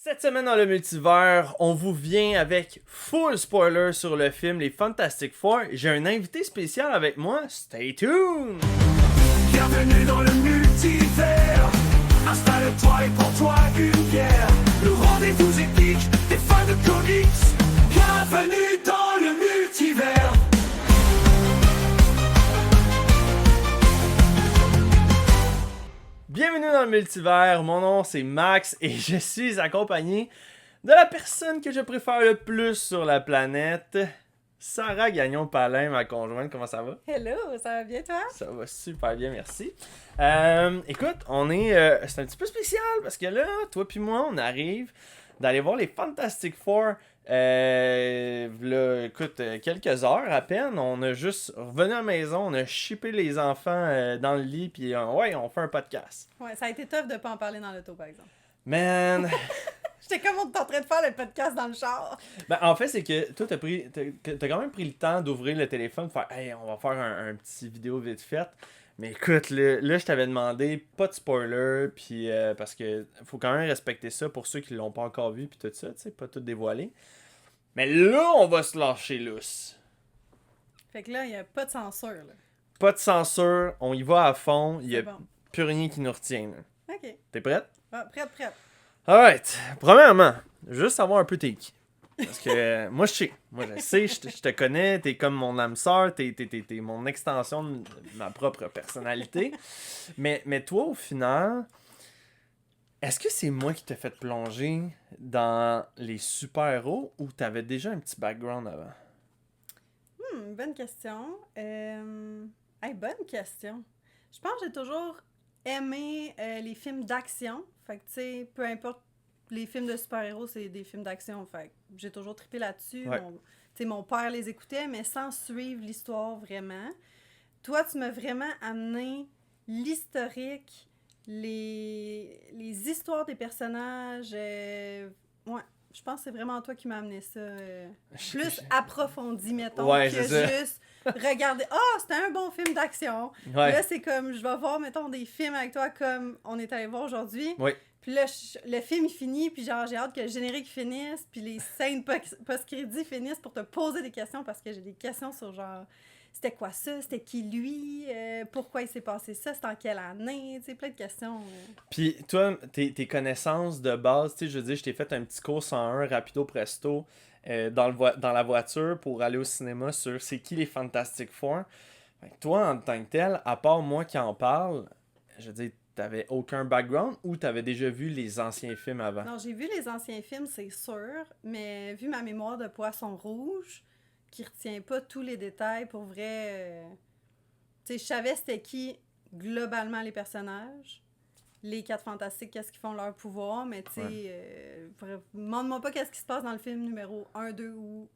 Cette semaine dans le multivers, on vous vient avec full spoiler sur le film Les Fantastic Four. J'ai un invité spécial avec moi, stay tuned! Bienvenue dans le multivers. Installe-toi et prends-toi une bière. Le rendez-vous épique des fans de comics. Bienvenue dans le multivers. Bienvenue dans le multivers, mon nom c'est Max et je suis accompagné de la personne que je préfère le plus sur la planète, Sarah Gagnon-Palin, ma conjointe. Comment ça va? Hello, ça va bien toi? Ça va super bien, merci. Écoute, c'est un petit peu spécial parce que là, toi puis moi, on arrive d'aller voir les Fantastic Four. Là, écoute, quelques heures à peine, on a juste revenu à la maison, on a shippé les enfants dans le lit, puis ouais, on fait un podcast. Ouais, ça a été tough de pas en parler dans l'auto, par exemple. Man! J'étais comme on est en train de faire le podcast dans le char. Ben, en fait, c'est que toi, t'as quand même pris le temps d'ouvrir le téléphone, de faire hey, on va faire un petit vidéo vite fait. Mais écoute, là, je t'avais demandé pas de spoiler, puis parce que faut quand même respecter ça pour ceux qui l'ont pas encore vu, puis tout ça, tu sais, pas tout dévoiler. Mais là, on va se lâcher lousse. Fait que là, il n'y a pas de censure, là. Pas de censure, on y va à fond, il y a C'est bon. plus rien qui nous retient. Là. OK. T'es prête? Ah, prête. Alright. Premièrement, juste savoir un peu t'es qui. Parce que moi, je sais. Moi, je sais, je te connais, t'es comme mon âme sœur, t'es mon extension de ma propre personnalité. Mais toi, au final, est-ce que c'est moi qui t'ai fait plonger dans les super-héros ou t'avais déjà un petit background avant? Bonne question. Bonne question. Je pense que j'ai toujours aimé les films d'action. Fait que, tu sais, peu importe, les films de super-héros, c'est des films d'action. Fait que j'ai toujours trippé là-dessus. Ouais. Mon père les écoutait, mais sans suivre l'histoire vraiment. Toi, tu m'as vraiment amené l'historique, les histoires des personnages. Ouais, je pense que c'est vraiment toi qui m'as amené ça. Plus approfondi, mettons, Ouais, que c'est ça. juste regarder. Ah, c'était un bon film d'action. Ouais. Là, c'est comme, je vais voir, mettons, des films avec toi comme on est allé voir aujourd'hui. Oui. Puis là, le film il finit, puis genre, j'ai hâte que le générique finisse, puis les scènes post-crédits finissent pour te poser des questions, parce que j'ai des questions sur genre, c'était quoi ça? C'était qui lui? Pourquoi il s'est passé ça? C'était en quelle année? Tu sais, plein de questions. Puis toi, tes connaissances de base, tu sais, je veux dire, je t'ai fait un petit cours 101 rapido presto dans la voiture pour aller au cinéma sur c'est qui les Fantastic Four. Fait que toi, en tant que tel, à part moi qui en parle, je veux dire, t'avais aucun background ou t'avais déjà vu les anciens films avant? Non, j'ai vu les anciens films, c'est sûr, mais vu ma mémoire de poisson rouge, qui retient pas tous les détails, pour vrai, tu sais, je savais c'était qui, globalement, les personnages. Les 4 fantastiques, qu'est-ce qu'ils font leur pouvoir, mais tu sais, demande-moi pas qu'est-ce qui se passe dans le film numéro 1, 2 ou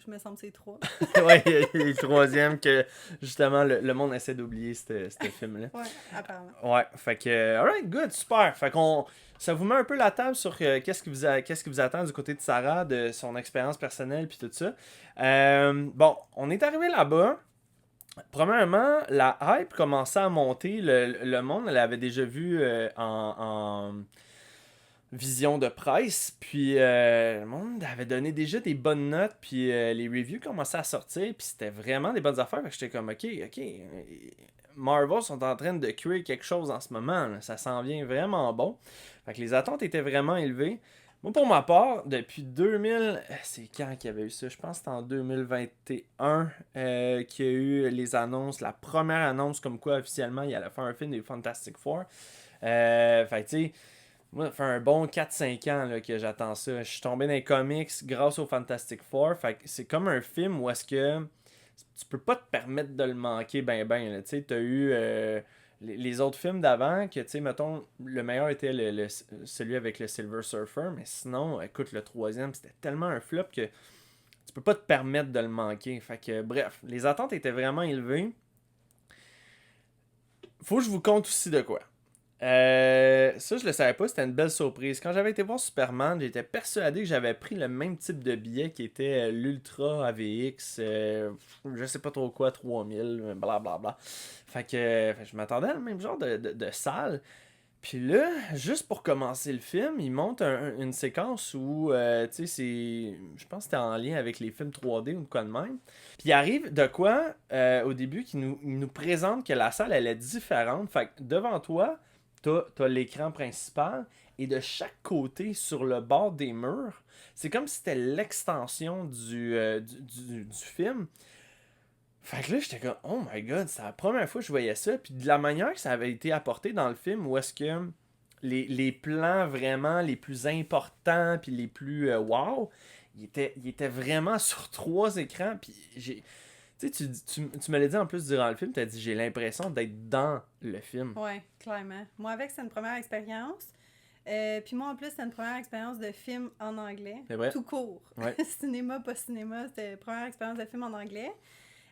je me semble que c'est 3. Ouais, il y a le troisième que justement le monde essaie d'oublier ce film-là. Ouais, apparemment. Ouais, fait que, alright, good, super. Fait qu'on, ça vous met un peu la table sur qu'est-ce qui vous attend du côté de Sarah, de son expérience personnelle puis tout ça. Bon, on est arrivé là-bas. Premièrement, la hype commençait à monter. Le monde l'avait déjà vu en vision de presse. Puis le monde avait donné déjà des bonnes notes. Puis les reviews commençaient à sortir. Puis c'était vraiment des bonnes affaires. Fait que j'étais comme, ok. Marvel sont en train de créer quelque chose en ce moment. Là. Ça s'en vient vraiment bon. Fait que les attentes étaient vraiment élevées. Moi, pour ma part, depuis 2000... C'est quand qu'il y avait eu ça? Je pense que c'était en 2021 qu'il y a eu les annonces. La première annonce comme quoi, officiellement, il allait faire un film des Fantastic Four. Fait que, tu sais, moi, ça fait un bon 4-5 ans là, que j'attends ça. Je suis tombé dans les comics grâce au Fantastic Four. Fait que c'est comme un film où est-ce que tu peux pas te permettre de le manquer ben. Tu sais, t'as eu... les autres films d'avant, que tu sais, mettons, le meilleur était celui avec le Silver Surfer, mais sinon, écoute, le troisième, c'était tellement un flop que tu peux pas te permettre de le manquer. Fait que, bref, les attentes étaient vraiment élevées. Faut que je vous conte aussi de quoi. Ça, je le savais pas, c'était une belle surprise. Quand j'avais été voir Superman, j'étais persuadé que j'avais pris le même type de billet qui était l'Ultra AVX, je sais pas trop quoi, 3000, blablabla. Fait que je m'attendais à le même genre de salle. Puis là, juste pour commencer le film, il monte une séquence où, tu sais, je pense que c'était en lien avec les films 3D ou quoi de même. Puis il arrive de quoi, au début, il nous présente que la salle, elle est différente. Fait que devant toi, t'as l'écran principal, et de chaque côté, sur le bord des murs, c'est comme si c'était l'extension du film. Fait que là, j'étais comme, oh my god, c'est la première fois que je voyais ça. Puis de la manière que ça avait été apporté dans le film, où est-ce que les plans vraiment les plus importants, puis les plus wow, ils étaient vraiment sur 3 écrans. Puis j'ai. Tu sais, tu me l'as dit en plus durant le film, tu as dit, j'ai l'impression d'être dans le film. Ouais, clairement. Moi, avec, c'est une première expérience. Puis moi, en plus, c'était une première expérience de film en anglais. C'est vrai? Tout court. Ouais. Cinéma, pas cinéma, c'était la première expérience de film en anglais.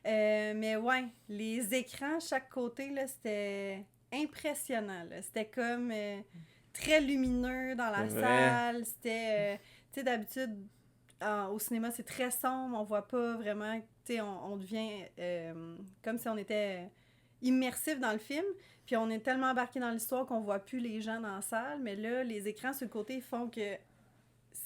Mais ouais, les écrans, chaque côté, là, c'était impressionnant. Là. C'était comme très lumineux dans la salle. C'était, tu sais, d'habitude, au cinéma, c'est très sombre. On voit pas vraiment, tu sais, on devient comme si on était immersif dans le film. Puis on est tellement embarqué dans l'histoire qu'on voit plus les gens dans la salle. Mais là, les écrans sur le côté font que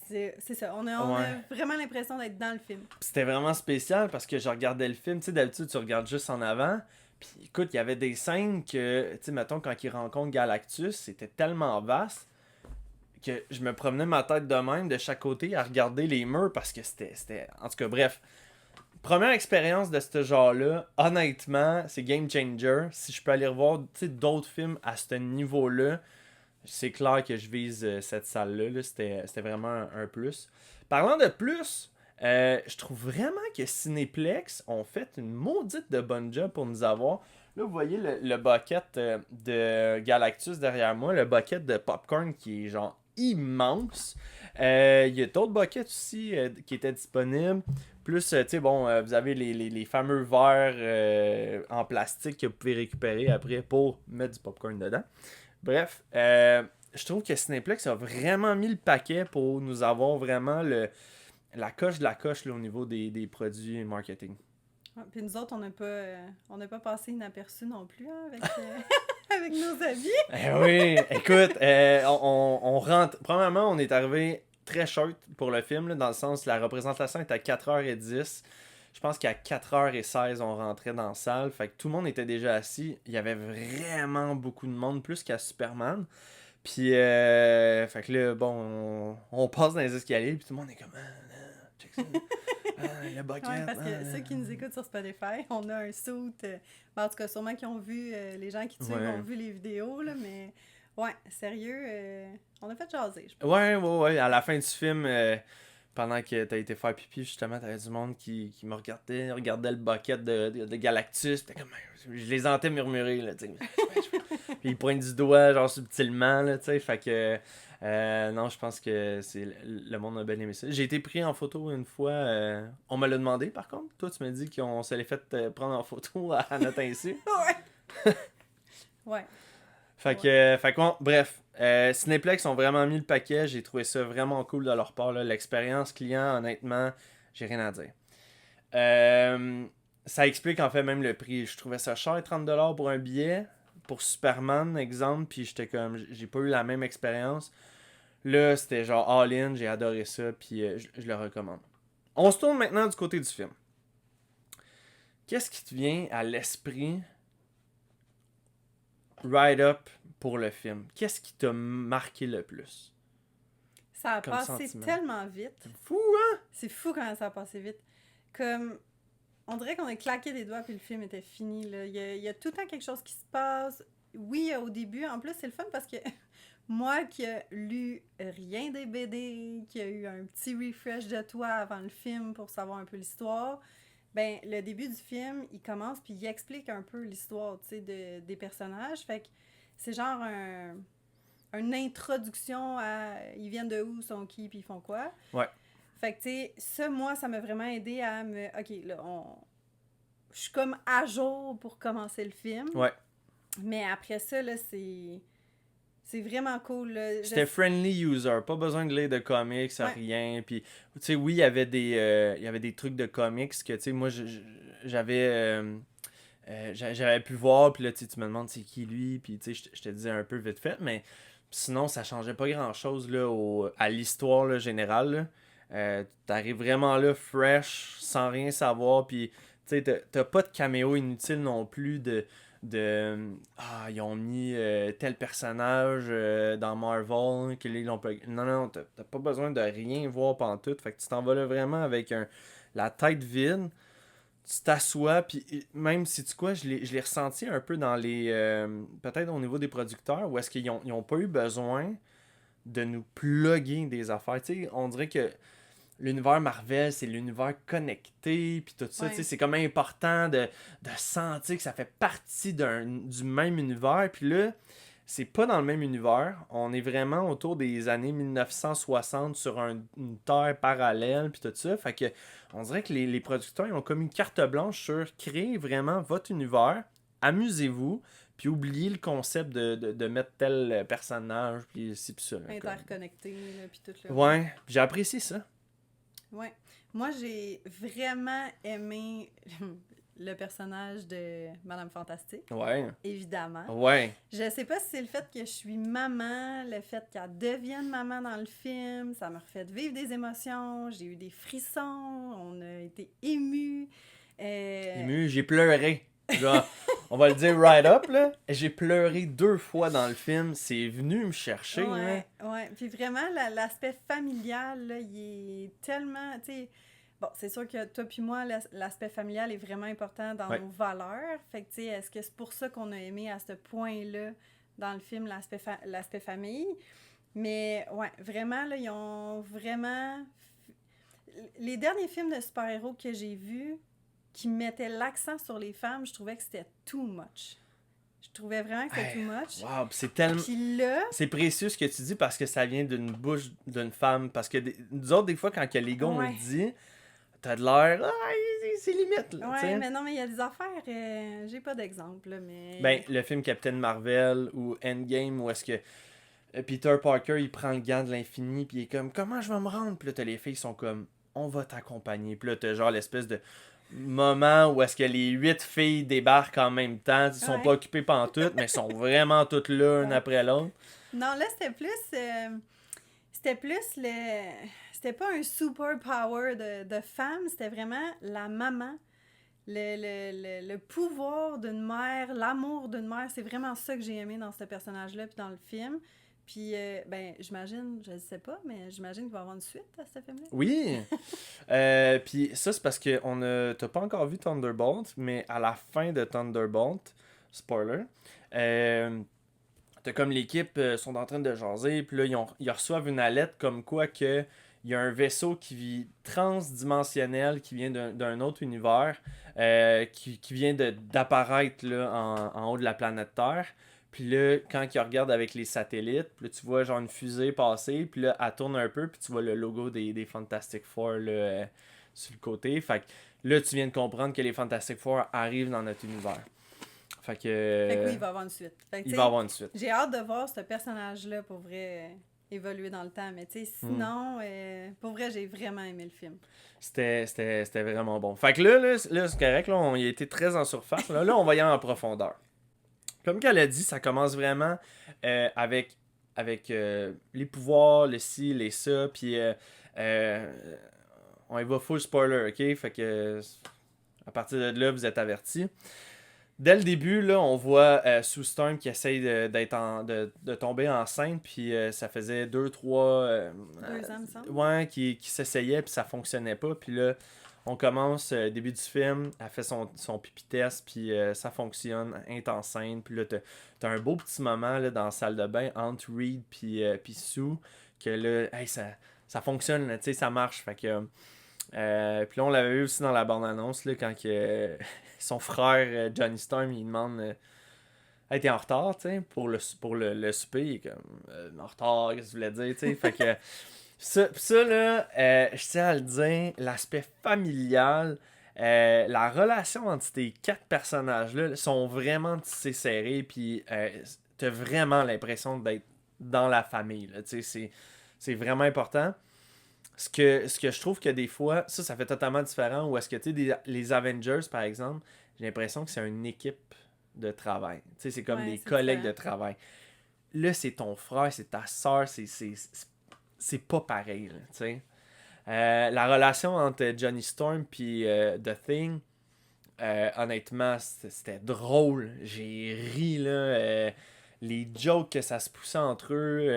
c'est ça. On a vraiment l'impression d'être dans le film. C'était vraiment spécial parce que je regardais le film. Tu sais, d'habitude, tu regardes juste en avant. Puis écoute, il y avait des scènes que, tu sais, mettons, quand il rencontre Galactus, c'était tellement vaste que je me promenais ma tête de même de chaque côté à regarder les murs parce que c'était... En tout cas, bref. Première expérience de ce genre-là, honnêtement, c'est game changer. Si je peux aller revoir d'autres films à ce niveau-là, c'est clair que je vise cette salle-là. Là. C'était vraiment un plus. Parlant de plus, je trouve vraiment que Cinéplex ont fait une maudite de bonne job pour nous avoir. Là, vous voyez le bucket de Galactus derrière moi, le bucket de popcorn qui est genre immense. Il y a d'autres buckets aussi qui étaient disponibles. Plus, tu sais, bon, vous avez les fameux verres en plastique que vous pouvez récupérer après pour mettre du popcorn dedans. Bref, je trouve que Cinéplex a vraiment mis le paquet pour nous avoir vraiment la coche de la coche là, au niveau des produits marketing. Ah, puis nous autres, on n'a pas passé inaperçu non plus hein, avec, avec nos amis. Oui, écoute, on rentre. Premièrement, on est arrivé très short pour le film, là, dans le sens la représentation est à 4h10. Je pense qu'à 4h16, on rentrait dans la salle. Fait que tout le monde était déjà assis. Il y avait vraiment beaucoup de monde, plus qu'à Superman. Puis, fait que là, bon, on passe dans les escaliers, puis tout le monde est comme, check ça. Le bucket. Ouais, parce que ceux qui nous écoutent sur Spotify, on a un suit. En tout cas, sûrement qui ont vu, les gens qui tuent ont vu les vidéos, là, mais ouais, sérieux, on a fait jaser, je pense. Ouais. À la fin du film, pendant que t'as été faire pipi, justement, t'avais du monde qui me regardait le bucket de Galactus. T'es comme, je les entends murmurer, là, tu sais. Puis ils pointent du doigt, genre subtilement, là, tu sais. Fait que, non, je pense que le monde a bien aimé ça. J'ai été pris en photo une fois. On me l'a demandé, par contre. Toi, tu m'as dit qu'on se l'est fait prendre en photo à notre insu. Ouais. Ouais. Fait que bon, bref. Cinéplex ont vraiment mis le paquet. J'ai trouvé ça vraiment cool de leur part. Là. L'expérience client, honnêtement, j'ai rien à dire. Ça explique en fait même le prix. Je trouvais ça cher, 30$ pour un billet. Pour Superman, exemple, puis j'étais comme, j'ai pas eu la même expérience. Là, c'était genre all-in, j'ai adoré ça, puis je le recommande. On se tourne maintenant du côté du film. Qu'est-ce qui te vient à l'esprit right up pour le film? Qu'est-ce qui t'a marqué le plus? Ça a comme passé sentiment? tellement vite. C'est fou, hein? C'est fou quand ça a passé vite. Comme, on dirait qu'on a claqué des doigts puis le film était fini. Là. Il y a tout le temps quelque chose qui se passe. Oui, au début. En plus, c'est le fun parce que moi qui ai lu rien des BD, qui a eu un petit refresh de toi avant le film pour savoir un peu l'histoire, ben le début du film, il commence puis il explique un peu l'histoire, tu sais, des personnages. Fait que c'est genre une introduction à ils viennent de où, sont qui, puis ils font quoi. Ouais. Fait que, tu sais, ça, moi, ça m'a vraiment aidé à me... OK, là, je suis comme à jour pour commencer le film. Ouais. Mais après ça, là, c'est vraiment cool. Là. C'était friendly user, pas besoin de lire de comics, rien. Puis, tu sais, oui, il y avait des trucs de comics que, tu sais, moi, j'avais j'avais pu voir, puis là, tu me demandes c'est qui lui, puis tu sais, je te disais un peu vite fait, mais sinon, ça changeait pas grand-chose là, à l'histoire là, générale. Là. T'arrives vraiment là, fresh, sans rien savoir, puis tu sais, t'as pas de caméo inutile non plus ils ont mis tel personnage dans Marvel, qu'ils l'ont pas... Non, non, t'as pas besoin de rien voir pantoute, fait que tu t'en vas là vraiment avec la tête vide, tu t'assois, puis même si tu quoi, je l'ai ressenti un peu dans les... peut-être au niveau des producteurs, où est-ce qu'ils ont pas eu besoin de nous plugger des affaires. Tu sais, on dirait que l'univers Marvel, c'est l'univers connecté, puis tout ça, Ouais. tu sais, c'est comme important de sentir que ça fait partie du même univers, puis là, c'est pas dans le même univers, on est vraiment autour des années 1960 sur une terre parallèle, puis tout ça, fait que on dirait que les producteurs, ils ont comme une carte blanche sur créer vraiment votre univers, amusez-vous, puis oubliez le concept de mettre tel personnage, puis ci, puis ça. Là, comme... Interconnecté, là, puis tout le... Ouais, j'ai apprécié ça. Ouais. Moi, j'ai vraiment aimé le personnage de Madame Fantastique, Ouais. évidemment. Ouais. Je sais pas si c'est le fait que je suis maman, le fait qu'elle devienne maman dans le film, ça m'a refait vivre des émotions, j'ai eu des frissons, on a été émus. Ému, j'ai pleuré. Genre, on va le dire right up, là. J'ai pleuré 2 fois dans le film. C'est venu me chercher, Ouais, là. ouais. Puis vraiment, l'aspect familial, là, il est tellement, tu sais... Bon, c'est sûr que toi puis moi, l'aspect familial est vraiment important dans Ouais. nos valeurs. Fait que, tu sais, est-ce que c'est pour ça qu'on a aimé à ce point-là, dans le film, l'aspect famille? Mais, ouais, vraiment, là, ils ont vraiment... Les derniers films de super-héros que j'ai vus, qui mettaient l'accent sur les femmes, je trouvais que c'était too much. Je trouvais vraiment que c'était Hey, too much. Wow, pis c'est tellement... Puis là... C'est précieux ce que tu dis parce que ça vient d'une bouche d'une femme. Parce que nous autres, des fois, quand que les gars on Ouais. le dit, t'as de l'air... Ah, c'est limite, là, tu Ouais, sais. mais non, mais il y a des affaires... j'ai pas d'exemple, là, mais... Ben, le film Captain Marvel ou Endgame, où est-ce que Peter Parker, il prend le gant de l'infini, puis il est comme, comment je vais me rendre? Puis là, t'as les filles qui sont comme, on va t'accompagner. Puis là, t'as genre l'espèce de moment où est-ce que les 8 filles débarquent en même temps. Ils sont Ouais. pas occupées pantoute, mais sont vraiment toutes là, une après l'autre. Non, là, c'était plus... c'était plus le... C'était pas un super power de femme, c'était vraiment la maman. Le pouvoir d'une mère, l'amour d'une mère, c'est vraiment ça que j'ai aimé dans ce personnage-là puis dans le film. Puis, ben, j'imagine, je ne sais pas, mais j'imagine qu'il va y avoir une suite à ce film-là. Oui. Puis ça, c'est parce que t'as pas encore vu Thunderbolt, mais à la fin de Thunderbolt, spoiler, t'as comme l'équipe sont en train de jaser, puis là, ils reçoivent une alerte comme quoi que il y a un vaisseau qui vit transdimensionnel, qui vient d'un autre univers, qui vient d'apparaître là, en haut de la planète Terre. Puis là, quand ils regardent avec les satellites, puis là, tu vois genre une fusée passer, puis là, elle tourne un peu, puis tu vois le logo des Fantastic Four là, sur le côté. Fait que là, tu viens de comprendre que les Fantastic Four arrivent dans notre univers. Fait que... Fait que oui, il va y avoir une suite. Fait que, il tu va y sais, avoir une suite. j'ai hâte de voir ce personnage-là pour vrai évoluer dans le temps. Mais tu sais, sinon, pour vrai, j'ai vraiment aimé le film. C'était vraiment bon. Fait que là c'est correct, là, on y a été très en surface. Là, on va y aller en profondeur. Comme qu'elle a dit, ça commence vraiment avec les pouvoirs, le ci, les ça, puis on y va full spoiler, ok? Fait que à partir de là, vous êtes avertis. Dès le début, là, on voit Sue Storm qui essaye de tomber enceinte, puis ça faisait 2-3 2 ans, il me semble. ouais, qui s'essayait, puis ça fonctionnait pas. Puis là, on commence, début du film, elle fait son pipi test, puis ça fonctionne, elle est enceinte. Puis là, t'as un beau petit moment là, dans la salle de bain entre Reed puis Sue, que là, hey, ça fonctionne, tu sais, ça marche. Fait que... puis là, on l'avait vu aussi dans la bande-annonce, là, quand son frère Johnny Storm, il demande hey, t'es en retard, tu sais, pour le souper. Il est comme en retard, qu'est-ce que tu voulais dire, tu sais. Fait que ça là, je tiens à le dire, l'aspect familial, la relation entre ces 4 personnages-là sont vraiment tissés serrés, puis t'as vraiment l'impression d'être dans la famille, là, tu sais, c'est vraiment important. Ce que je trouve que des fois, ça fait totalement différent. Ou est-ce que, tu sais, les Avengers, par exemple, j'ai l'impression que c'est une équipe de travail. Tu sais, c'est comme Ouais, des c'est collègues différent. de travail. Là, c'est ton frère, c'est ta soeur, c'est pas pareil, là, tu sais. La relation entre Johnny Storm puis The Thing, honnêtement, c'était drôle. J'ai ri, là. Les jokes que ça se poussait entre eux,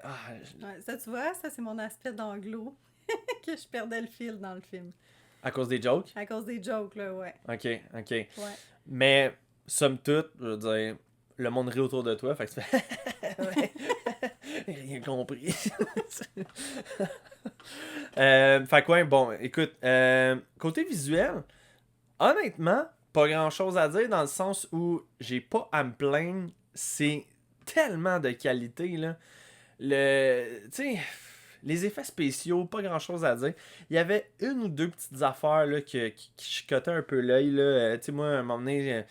Ah, Ouais, ça, tu vois, ça, c'est mon aspect d'anglo, que je perdais le fil dans le film. à cause des jokes? À cause des jokes, là, ouais. Ok, ok. Ouais. Mais, somme toute, je veux dire, le monde rit autour de toi, fait que tu fais... Ouais. Rien compris. Fait que ouais, bon, écoute, côté visuel, honnêtement, pas grand chose à dire dans le sens où j'ai pas à me plaindre. C'est tellement de qualité, là. Tu sais, les effets spéciaux, pas grand chose à dire. Il y avait une ou deux petites affaires là, qui chicotaient un peu l'œil. Tu sais, moi, à un moment donné,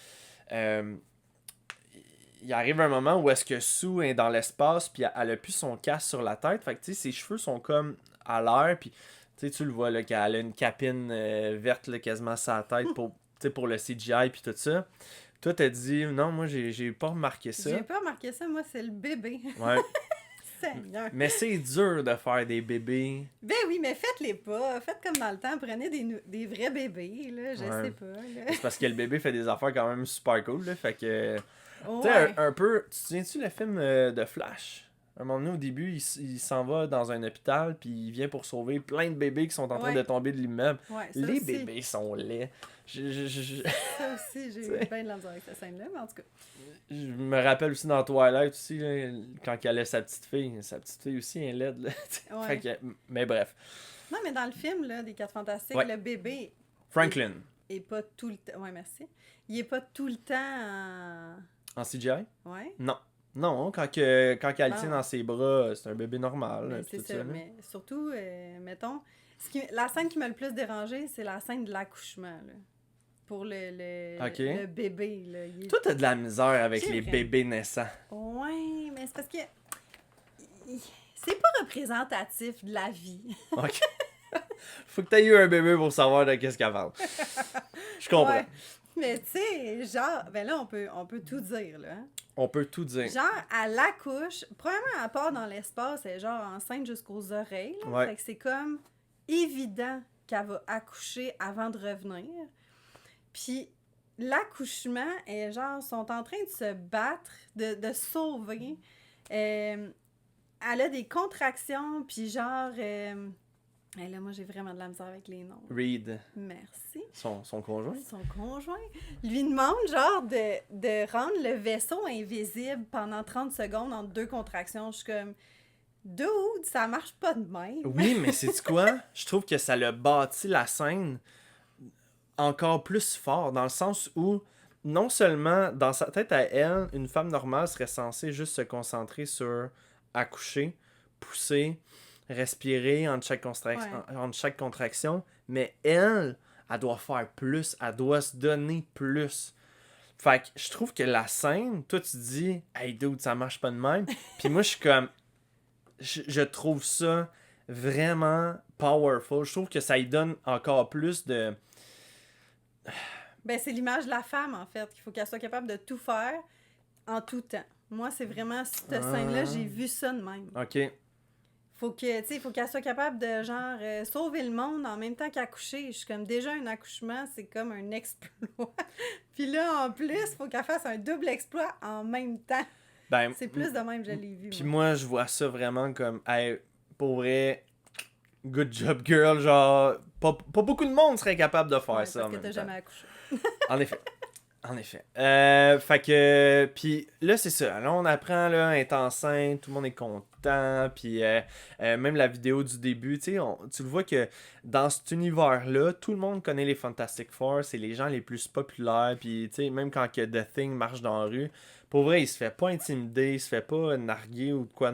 il arrive un moment où est-ce que Sue est dans l'espace, puis elle a plus son casque sur la tête. Fait que, tu sais, ses cheveux sont comme à l'air, puis tu le vois, là, qu'elle a une capine verte, là, quasiment sur la tête pour le CGI, puis tout ça. Toi, t'as dit, non, moi, j'ai pas remarqué ça. J'ai pas remarqué ça, moi, c'est le bébé. Ouais. Seigneur. Mais c'est dur de faire des bébés. Ben oui, mais faites-les pas. Faites comme dans le temps. Prenez des vrais bébés, là. Je Ouais. sais pas, là. C'est parce que le bébé fait des affaires quand même super cool, là. Fait que. Tu sais, Ouais. un peu. Tu te souviens-tu le film de Flash? À un moment donné, au début, il s'en va dans un hôpital, puis il vient pour sauver plein de bébés qui sont en train Ouais. de tomber de l'immeuble. Ouais, ça Les aussi. bébés sont laids. Ça aussi, j'ai eu bien de la misère avec cette scène-là, mais en tout cas. Je me rappelle aussi dans Twilight aussi, là, quand elle a sa petite fille. Sa petite fille aussi est laide, là. Ouais. Fait que, mais bref. Non, mais dans le film, là, des 4 Fantastiques, Ouais. le bébé Franklin, est pas tout le temps... Ouais, merci. Il est pas tout le temps en... en CGI? Ouais. Non. Non, quand elle Non. tient dans ses bras, c'est un bébé normal. Mais puis c'est tout ça, là. mais surtout, mettons... La scène qui m'a le plus dérangée, c'est la scène de l'accouchement, là. Pour Ok. le bébé, là. Il est- Toi, t'as de la misère avec J'ai les vraiment- bébés naissants. Ouais, mais c'est parce que... C'est pas représentatif de la vie. Ok. Faut que t'aies eu un bébé pour savoir de qu'est-ce qu'elle parle. Je comprends. Ouais. Mais tu sais, genre, ben là, on peut tout dire, là. Hein. On peut tout dire. Genre, à l'accouche, premièrement, à part dans l'espace, elle est genre enceinte jusqu'aux oreilles. Là. Ouais. Fait que c'est comme évident qu'elle va accoucher avant de revenir. Puis l'accouchement, est genre, sont en train de se battre, de sauver. Elle a des contractions, puis genre... là, moi, j'ai vraiment de la misère avec les noms. Reed, Merci. son conjoint. Son conjoint lui demande, genre, de rendre le vaisseau invisible pendant 30 secondes entre deux contractions. Je suis comme, dude, ça marche pas de même. Oui, mais c'est quoi? Je trouve que ça l'a bâti la scène encore plus fort, dans le sens où, non seulement, dans sa tête à elle, une femme normale serait censée juste se concentrer sur accoucher, pousser, respirer entre chaque contraction, mais elle doit faire plus, elle doit se donner plus. Fait que je trouve que la scène, toi tu dis « Hey dude, ça marche pas de même », puis moi je suis comme... Je trouve ça vraiment powerful. Je trouve que ça y donne encore plus de... Ben, c'est l'image de la femme, en fait, qu'il faut qu'elle soit capable de tout faire en tout temps. Moi, c'est vraiment cette scène-là, j'ai vu ça de même. OK. Faut qu'elle soit capable de, genre, sauver le monde en même temps qu'accoucher. Je suis comme, déjà, un accouchement, c'est comme un exploit. Puis là, en plus, faut qu'elle fasse un double exploit en même temps. Ben, C'est plus de même, je l'ai vu. puis moi. moi, je vois ça vraiment comme, hey, pour vrai, good job, girl. Genre, pas beaucoup de monde serait capable de faire Ouais, ça en parce que même t'as temps. jamais accouché. En effet. En effet. Fait que, puis là, c'est ça. Là, on apprend, là, elle est enceinte, tout le monde est content, puis même la vidéo du début, tu sais, tu le vois que dans cet univers-là, tout le monde connaît les Fantastic Four, c'est les gens les plus populaires, puis tu sais, même quand que The Thing marche dans la rue, pour vrai, il se fait pas intimider, il se fait pas narguer ou de quoi.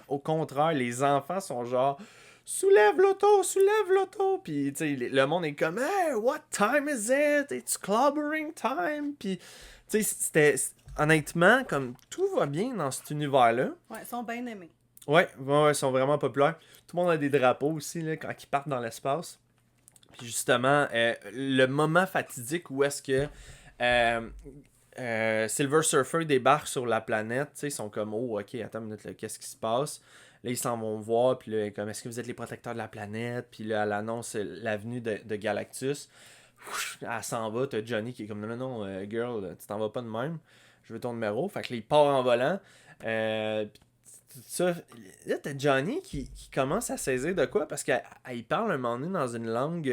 Au contraire, les enfants sont genre... soulève l'auto, puis tu sais, le monde est comme, hey, what time is it? It's clobbering time, puis tu sais, honnêtement, comme tout va bien dans cet univers-là. Ouais, ils sont bien aimés. Ouais, ils sont vraiment populaires. Tout le monde a des drapeaux aussi, là, quand ils partent dans l'espace. Puis justement, le moment fatidique où est-ce que Silver Surfer débarque sur la planète, tu sais, ils sont comme, oh, ok, attends une minute, là, qu'est-ce qui se passe? Là, ils s'en vont voir, puis là, comme, est-ce que vous êtes les protecteurs de la planète? Puis là, elle annonce l'avenue de Galactus. Elle s'en va, t'as Johnny qui est comme, non, non, non, girl, tu t'en vas pas de même. Je veux ton numéro. Fait que là, il part en volant. Puis tout ça. Là, t'as Johnny qui commence à saisir de quoi? Parce qu'il parle un moment donné dans une langue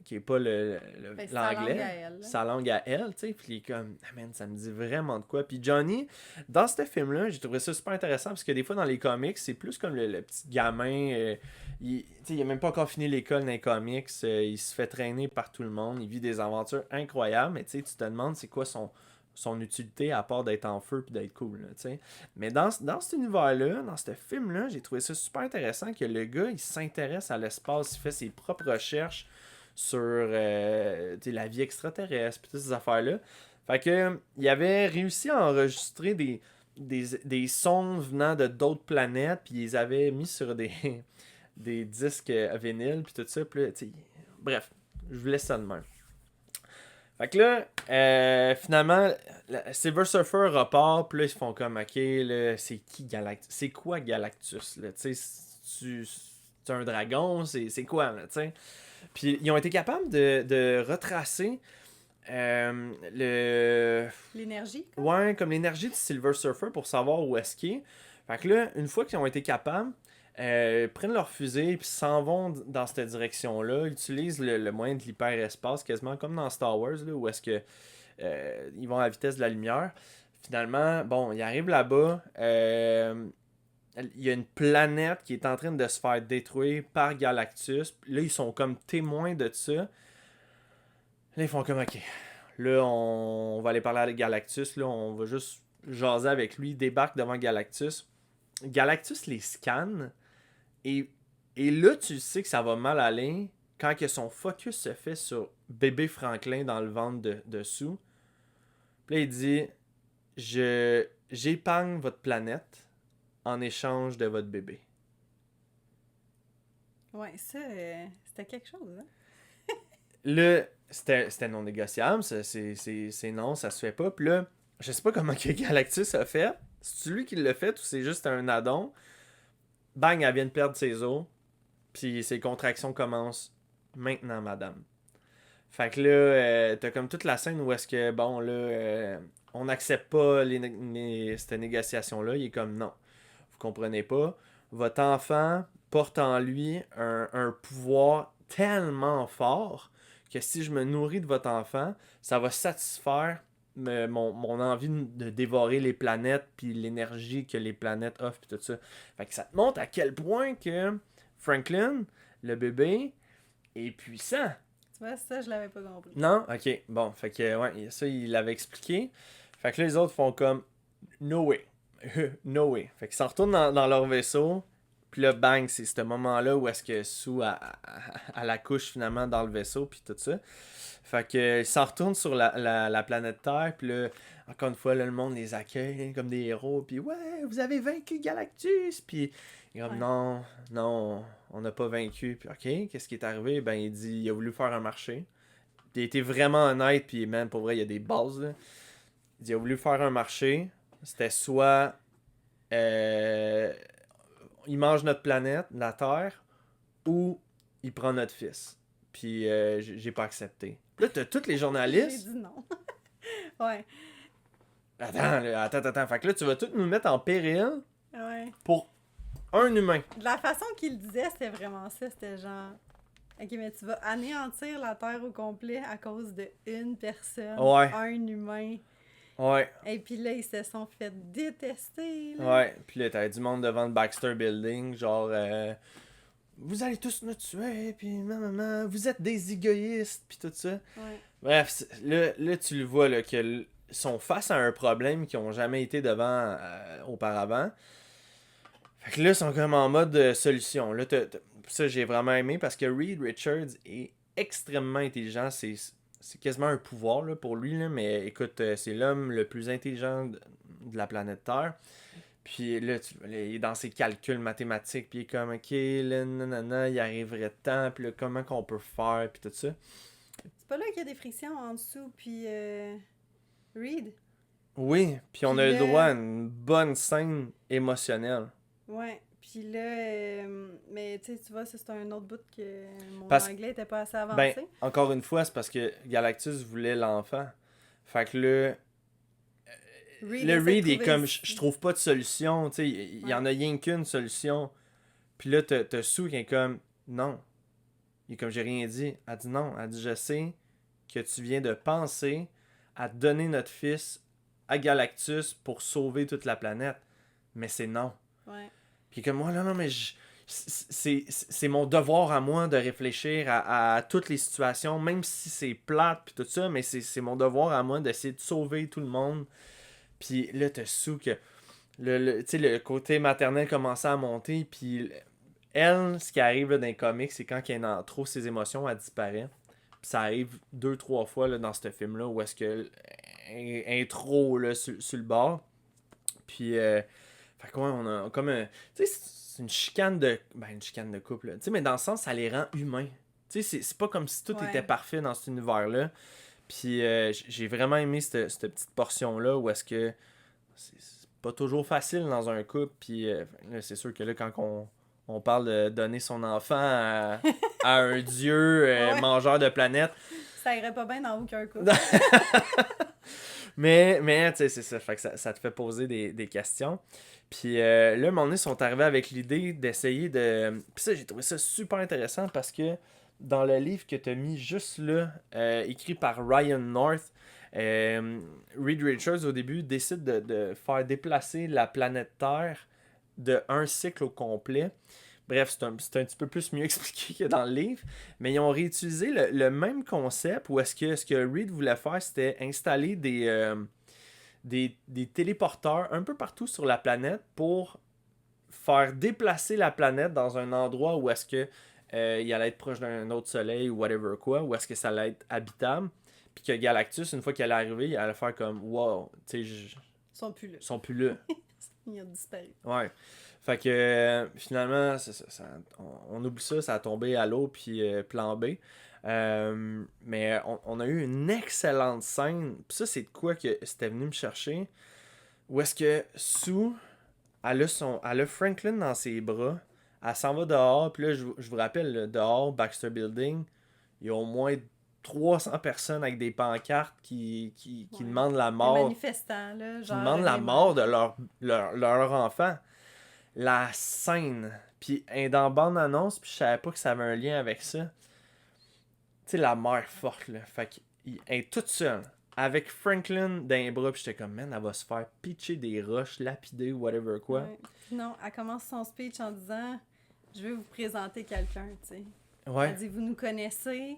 qui est pas Ben, c'est sa langue l'anglais. à elle, là. Sa langue à elle, tu sais. Puis il est comme, ah man, ça me dit vraiment de quoi. Puis Johnny, dans ce film-là, j'ai trouvé ça super intéressant parce que des fois dans les comics, c'est plus comme le petit gamin. Il a même pas encore fini l'école dans les comics. Il se fait traîner par tout le monde. Il vit des aventures incroyables. Mais tu te demandes c'est quoi son utilité à part d'être en feu et d'être cool. Là, t'sais. Mais dans cet univers-là, dans ce film-là, j'ai trouvé ça super intéressant que le gars, il s'intéresse à l'espace, il fait ses propres recherches sur la vie extraterrestre et toutes ces affaires-là. Fait que il avait réussi à enregistrer des sons venant de d'autres planètes, puis ils les avaient mis sur des disques à vinyle, puis tout ça. Puis là, bref, je vous laisse ça de même. Fait que là, finalement, Silver Surfer repart, puis là, ils se font comme, ok, là, c'est qui Galactus? C'est quoi Galactus, là? Tu sais, c'est un dragon? C'est quoi, là, tu sais? Puis ils ont été capables de retracer L'énergie, quoi. ouais, comme l'énergie de Silver Surfer pour savoir où est-ce qu'il est. Fait que là, une fois qu'ils ont été capables, prennent leur fusée et s'en vont dans cette direction-là. Ils utilisent le moyen de l'hyperespace, quasiment comme dans Star Wars, là, où est-ce que ils vont à la vitesse de la lumière. Finalement, bon, ils arrivent là-bas. Il y a une planète qui est en train de se faire détruire par Galactus. Là, ils sont comme témoins de ça. Là, ils font comme, ok, là, on va aller parler avec Galactus. Là, on va juste jaser avec lui. Ils débarquent devant Galactus. Galactus les scanne. Et là, tu sais que ça va mal aller quand que son focus se fait sur bébé Franklin dans le ventre dessous. Puis là, il dit, j'épargne votre planète en échange de votre bébé. Ouais, ça, c'était quelque chose, hein? Là, c'était non négociable. C'est non, ça se fait pas. Puis là, je sais pas comment que Galactus a fait. C'est lui qui l'a fait ou c'est juste un addon? Bang, elle vient de perdre ses os. Puis ses contractions commencent maintenant, madame. Fait que là, t'as comme toute la scène où est-ce que, bon, là, on n'accepte pas cette négociation-là. Il est comme, non, vous comprenez pas. Votre enfant porte en lui un pouvoir tellement fort que si je me nourris de votre enfant, ça va satisfaire mon envie de dévorer les planètes puis l'énergie que les planètes offrent puis tout ça. Fait que ça te montre à quel point que Franklin, le bébé, est puissant. Tu vois, ça, je l'avais pas compris. Non? Ok, bon, fait que ouais, ça il l'avait expliqué. Fait que là, les autres font comme no way. No way. Fait qu'ils s'en retournent dans leur vaisseau. Puis là, bang, c'est ce moment-là où est-ce que Sue à la couche finalement dans le vaisseau, puis tout ça. Fait que ils s'en retournent sur la planète Terre, puis là, encore une fois, là, le monde les accueille comme des héros, puis ouais, vous avez vaincu Galactus, puis il est comme Ouais. non, on n'a pas vaincu, puis ok, qu'est-ce qui est arrivé? Ben, il dit, il a voulu faire un marché. Puis il était vraiment honnête, puis man, pour vrai, il y a des bases, là. Il dit, il a voulu faire un marché, c'était soit il mange notre planète, la Terre, ou il prend notre fils. Puis j'ai pas accepté. Là, t'as tous les J'ai journalistes. dit non. Ouais. Attends, là, attends. Fait que là, tu vas tous nous mettre en péril Ouais. pour un humain. De la façon qu'il disait, c'était vraiment ça. C'était genre, ok, mais tu vas anéantir la Terre au complet à cause de une personne, Ouais. un humain. Ouais, Et puis là, ils se sont fait détester. Là. ouais. Puis là, t'avais du monde devant le Baxter Building, genre... vous allez tous nous tuer, puis maman, vous êtes des égoïstes, puis tout ça. Ouais. Bref, là, tu le vois, là, qu'ils sont face à un problème qu'ils n'ont jamais été devant auparavant. Fait que là, ils sont comme en mode solution. Là, ça, j'ai vraiment aimé parce que Reed Richards est extrêmement intelligent. C'est quasiment un pouvoir là, pour lui, là, mais écoute, c'est l'homme le plus intelligent de la planète Terre. Puis là, là, il est dans ses calculs mathématiques, puis il est comme, ok, là, nanana, il arriverait temps, puis là, comment qu'on peut faire, puis tout ça. C'est pas là qu'il y a des frictions en dessous, puis Reed. Oui, puis on Puis a le là- droit à une bonne scène émotionnelle. Ouais. Puis là, mais tu sais, tu vois, ça, c'est un autre bout que mon Parce- anglais était pas assez Ben, avancé. encore une fois, c'est parce que Galactus voulait l'enfant. Fait que là, Reed le essaie de Reed est trouver comme, le- je trouve pas de solution, tu sais, il y en a rien qu'une solution. Puis là, t'as Sue qui est comme, non. Il est comme, j'ai rien dit. Elle dit non. Elle dit, je sais que tu viens de penser à donner notre fils à Galactus pour sauver toute la planète. Mais c'est non. Ouais. Puis comme, moi, non, mais c'est mon devoir à moi de réfléchir à toutes les situations, même si c'est plate puis tout ça, mais c'est mon devoir à moi d'essayer de sauver tout le monde. Puis là, t'as Sue que tu sais, le côté maternel commençait à monter, puis elle, ce qui arrive là, dans les comics, c'est quand elle est dans trop ses émotions, elle disparaît. Puis ça arrive 2-3 fois là, dans ce film-là où est-ce que elle est trop là, sur le bord. Puis, fait que ouais, on a comme un. Tu sais, c'est une chicane de. Ben, une chicane de couple. Tu sais, mais dans le sens, ça les rend humains. Tu sais, c'est pas comme si tout Ouais. était parfait dans cet univers-là. Puis, j'ai vraiment aimé cette petite portion-là où est-ce que. C'est pas toujours facile dans un couple. Puis, là, c'est sûr que là, quand on parle de donner son enfant à un dieu Ouais. mangeur de planètes. Ça irait pas bien dans aucun couple. Mais tu sais, c'est ça. Fait que ça te fait poser des questions. Puis là, à un moment donné, ils sont arrivés avec l'idée d'essayer de. Puis ça, j'ai trouvé ça super intéressant parce que dans le livre que tu as mis juste là, écrit par Ryan North, Reed Richards, au début, décide de faire déplacer la planète Terre de un cycle au complet. Bref, c'est un petit peu plus mieux expliqué que dans le livre. Mais ils ont réutilisé le même concept où est-ce que ce que Reed voulait faire, c'était installer des téléporteurs un peu partout sur la planète pour faire déplacer la planète dans un endroit où est-ce que il allait être proche d'un autre soleil ou whatever quoi, où est-ce que ça allait être habitable. Puis que Galactus, une fois qu'elle allait arriver, il allait faire comme wow, tu sais, Ils sont plus là. ils sont plus là. Ils ont disparu. Ouais. Fait que finalement, on oublie ça, ça a tombé à l'eau puis plan B. Mais on a eu une excellente scène. Puis ça, c'est de quoi que c'était venu me chercher. Où est-ce que Sue, elle a Franklin dans ses bras. Elle s'en va dehors. Puis là, je vous rappelle, là, dehors, Baxter Building, il y a au moins 300 personnes avec des pancartes qui Ouais. demandent la Les mort. manifestants, là, Qui genre. demandent la les mort de morts. leur enfant. La scène. Puis elle est dans bande-annonce, puis je savais pas que ça avait un lien avec ça. Tu sais, la mère forte, là. Fait qu'elle est toute seule. Avec Franklin dans les bras, puis j'étais comme, man, elle va se faire pitcher des roches, lapider ou whatever quoi. Ouais. Non, elle commence son speech en disant je vais vous présenter quelqu'un, tu sais. Ouais. Elle dit vous nous connaissez,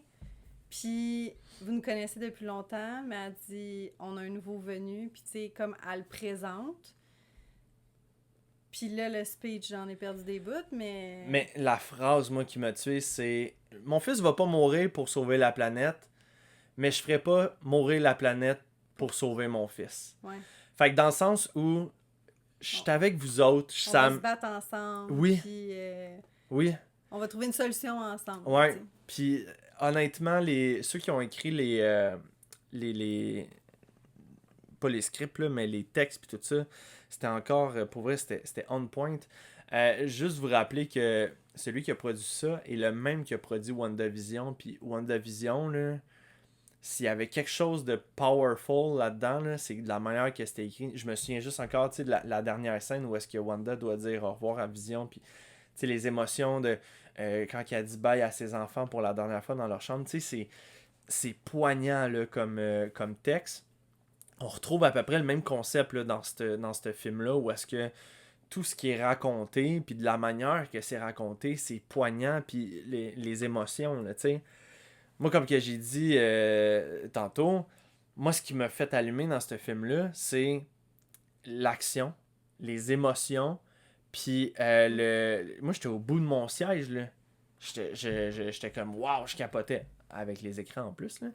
puis vous nous connaissez depuis longtemps, mais elle dit on a un nouveau venu, puis tu sais, comme elle le présente. Puis là, le speech, j'en ai perdu des bouts, mais. Mais la phrase, moi, qui m'a tué, c'est mon fils va pas mourir pour sauver la planète, mais je ferai pas mourir la planète pour sauver mon fils. Ouais. Fait que dans le sens où je suis avec vous autres, On ça va me. se battre ensemble. Oui. Puis Oui. on va trouver une solution ensemble. Ouais. tu sais. Puis honnêtement, ceux qui ont écrit les pas les scripts là, mais les textes puis tout ça, c'était encore pour vrai, c'était on point. Juste vous rappeler que celui qui a produit ça est le même qui a produit WandaVision. Puis WandaVision, là, s'il y avait quelque chose de powerful là-dedans, là, c'est de la manière que c'était écrit. Je me souviens juste encore de la dernière scène où est-ce que Wanda doit dire au revoir à Vision. Puis les émotions de quand elle dit bye à ses enfants pour la dernière fois dans leur chambre. C'est poignant là, comme texte. On retrouve à peu près le même concept là, dans ce film-là où est-ce que tout ce qui est raconté, puis de la manière que c'est raconté, c'est poignant, puis les émotions, là, tu sais. Moi, comme que j'ai dit tantôt, moi, ce qui m'a fait allumer dans ce film-là, c'est l'action, les émotions, puis moi, j'étais au bout de mon siège, là. J'étais comme, waouh, je capotais. Avec les écrans en plus, là.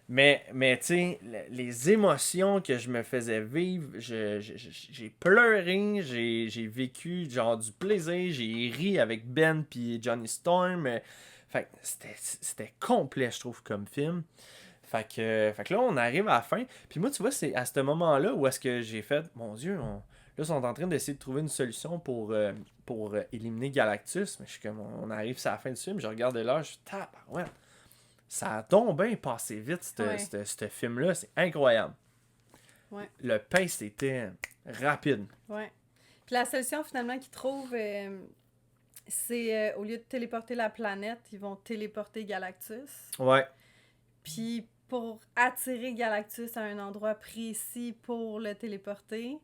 Mais tu sais, les émotions que je me faisais vivre, j'ai pleuré, j'ai vécu genre du plaisir, j'ai ri avec Ben puis Johnny Storm. Fait que c'était complet, je trouve, comme film. Fait que là, on arrive à la fin. Puis moi, tu vois, c'est à ce moment-là où est-ce que j'ai fait, mon Dieu, là, ils sont en train d'essayer de trouver une solution pour éliminer Galactus. Mais je suis comme, on arrive à la fin du film, je regarde l'heure, je suis ouais. Ça a donc bien passé vite, Ouais. ce film-là. C'est incroyable. Ouais. Le pace était rapide. Ouais. Puis la solution, finalement, qu'ils trouvent, c'est au lieu de téléporter la planète, ils vont téléporter Galactus. Ouais. Puis pour attirer Galactus à un endroit précis pour le téléporter,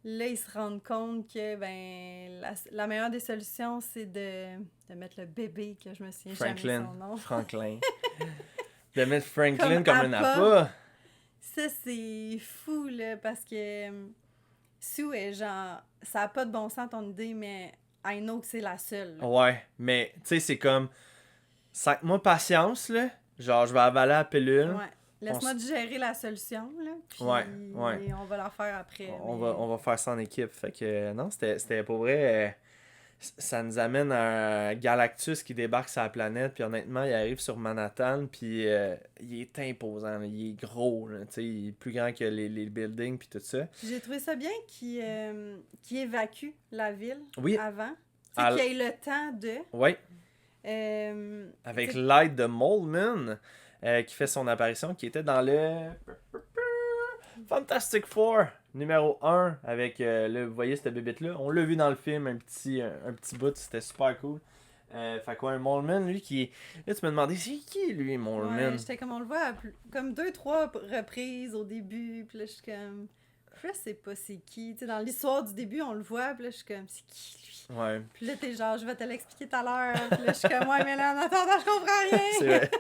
là, ils se rendent compte que ben la meilleure des solutions, c'est de mettre le bébé, que je me souviens jamais son nom. Franklin. De mettre Franklin comme un Appa. appât. Ça, c'est fou, là, parce que Sue est genre... Ça a pas de bon sens, ton idée, mais I know que c'est la seule. Là. Ouais, mais tu sais, c'est comme... Moi patience, là. Genre, je vais avaler la pilule. Ouais. Laisse-moi digérer la solution, là, puis Ouais. on va la faire après. On va faire ça en équipe. Fait que, non, c'était pour vrai... ça nous amène à un Galactus qui débarque sur la planète, puis honnêtement, il arrive sur Manhattan, puis il est imposant, là, il est gros, là, il est plus grand que les buildings, puis tout ça. J'ai trouvé ça bien qu'il évacue la ville Oui. avant. À Qu'il ait le temps de... Oui, euh, avec t'sais, l'aide de Moleman, qui fait son apparition, qui était dans le Fantastic Four numéro 1, avec, vous voyez cette bébête-là, on l'a vu dans le film, un petit bout, c'était super cool. Fait quoi, un Moleman, lui, qui est... Là, tu me demandais, c'est qui, lui, Moleman? ouais, j'étais comme, on le voit comme 2-3 reprises au début, puis là, je suis comme... Puis là, c'est pas c'est qui. Tu sais, dans l'histoire du début, on le voit, puis là, je suis comme, c'est qui, lui? Ouais. Puis là, t'es genre, je vais te l'expliquer tout à l'heure. Puis là, je suis comme, ouais, mais là, en attendant, je comprends rien. C'est vrai.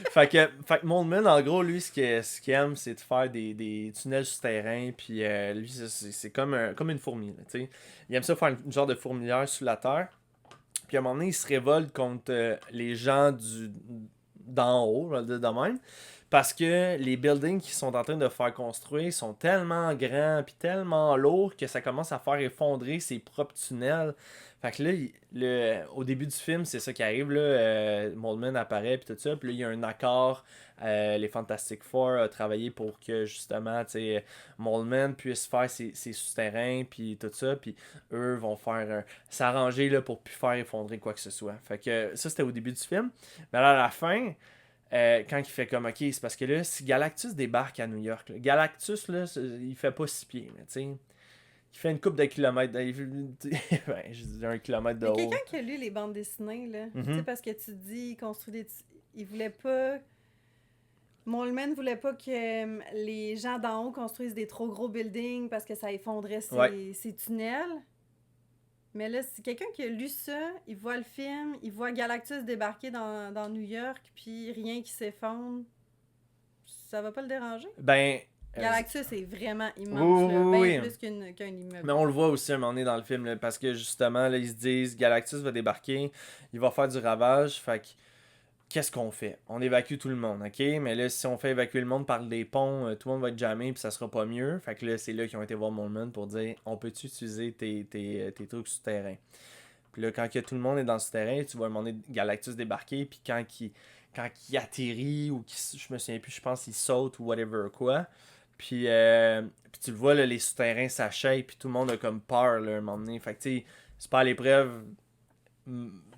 fait que Moleman, en gros, lui, ce qu'il aime, c'est de faire des tunnels souterrains. Puis lui, c'est comme une fourmi. Là, t'sais. Il aime ça faire une genre de fourmilière sous la terre. Puis à un moment donné, il se révolte contre les gens d'en haut, je vais le dire de même. Parce que les buildings qu'ils sont en train de faire construire sont tellement grands puis tellement lourds que ça commence à faire effondrer ses propres tunnels. Fait que là, au début du film, c'est ça qui arrive. Là, Moleman apparaît puis tout ça. Puis là, il y a un accord. Les Fantastic Four a travaillé pour que justement, Moleman puisse faire ses souterrains puis tout ça. Puis eux vont faire s'arranger là, pour plus faire effondrer quoi que ce soit. Fait que ça, c'était au début du film. Mais là, à la fin... quand il fait comme, ok, c'est parce que là, si Galactus débarque à New York, là, Galactus, là, il fait pas 6 pieds, mais tu sais, il fait une couple de kilomètres, ben, je dis 1 kilomètre de Mais haut. quelqu'un qui a lu les bandes dessinées, là, tu sais, parce que tu dis, il construit des... Il voulait pas... Moleman voulait pas que les gens d'en haut construisent des trop gros buildings parce que ça effondrait ses tunnels. Mais là, c'est quelqu'un qui a lu ça, il voit le film, il voit Galactus débarquer dans New York, puis rien qui s'effondre. Ça va pas le déranger? Ben... Galactus est vraiment immense, oui. bien plus qu'un immeuble. Mais on le voit aussi à un moment donné dans le film, là, parce que justement, là, ils se disent, Galactus va débarquer, il va faire du ravage, fait que... Qu'est-ce qu'on fait? On évacue tout le monde, ok? Mais là, si on fait évacuer le monde par des ponts, tout le monde va être jammé puis ça sera pas mieux. Fait que là, c'est là qu'ils ont été voir Moleman pour dire on peut-tu utiliser tes trucs souterrains? Puis là, quand que tout le monde est dans le souterrain, tu vois un moment donné Galactus débarquer, puis quand il atterrit ou je me souviens plus, je pense qu'il saute ou whatever quoi. Puis tu le vois, là, les souterrains s'achètent, puis tout le monde a comme peur là, un moment donné. Fait que tu sais, c'est pas à l'épreuve.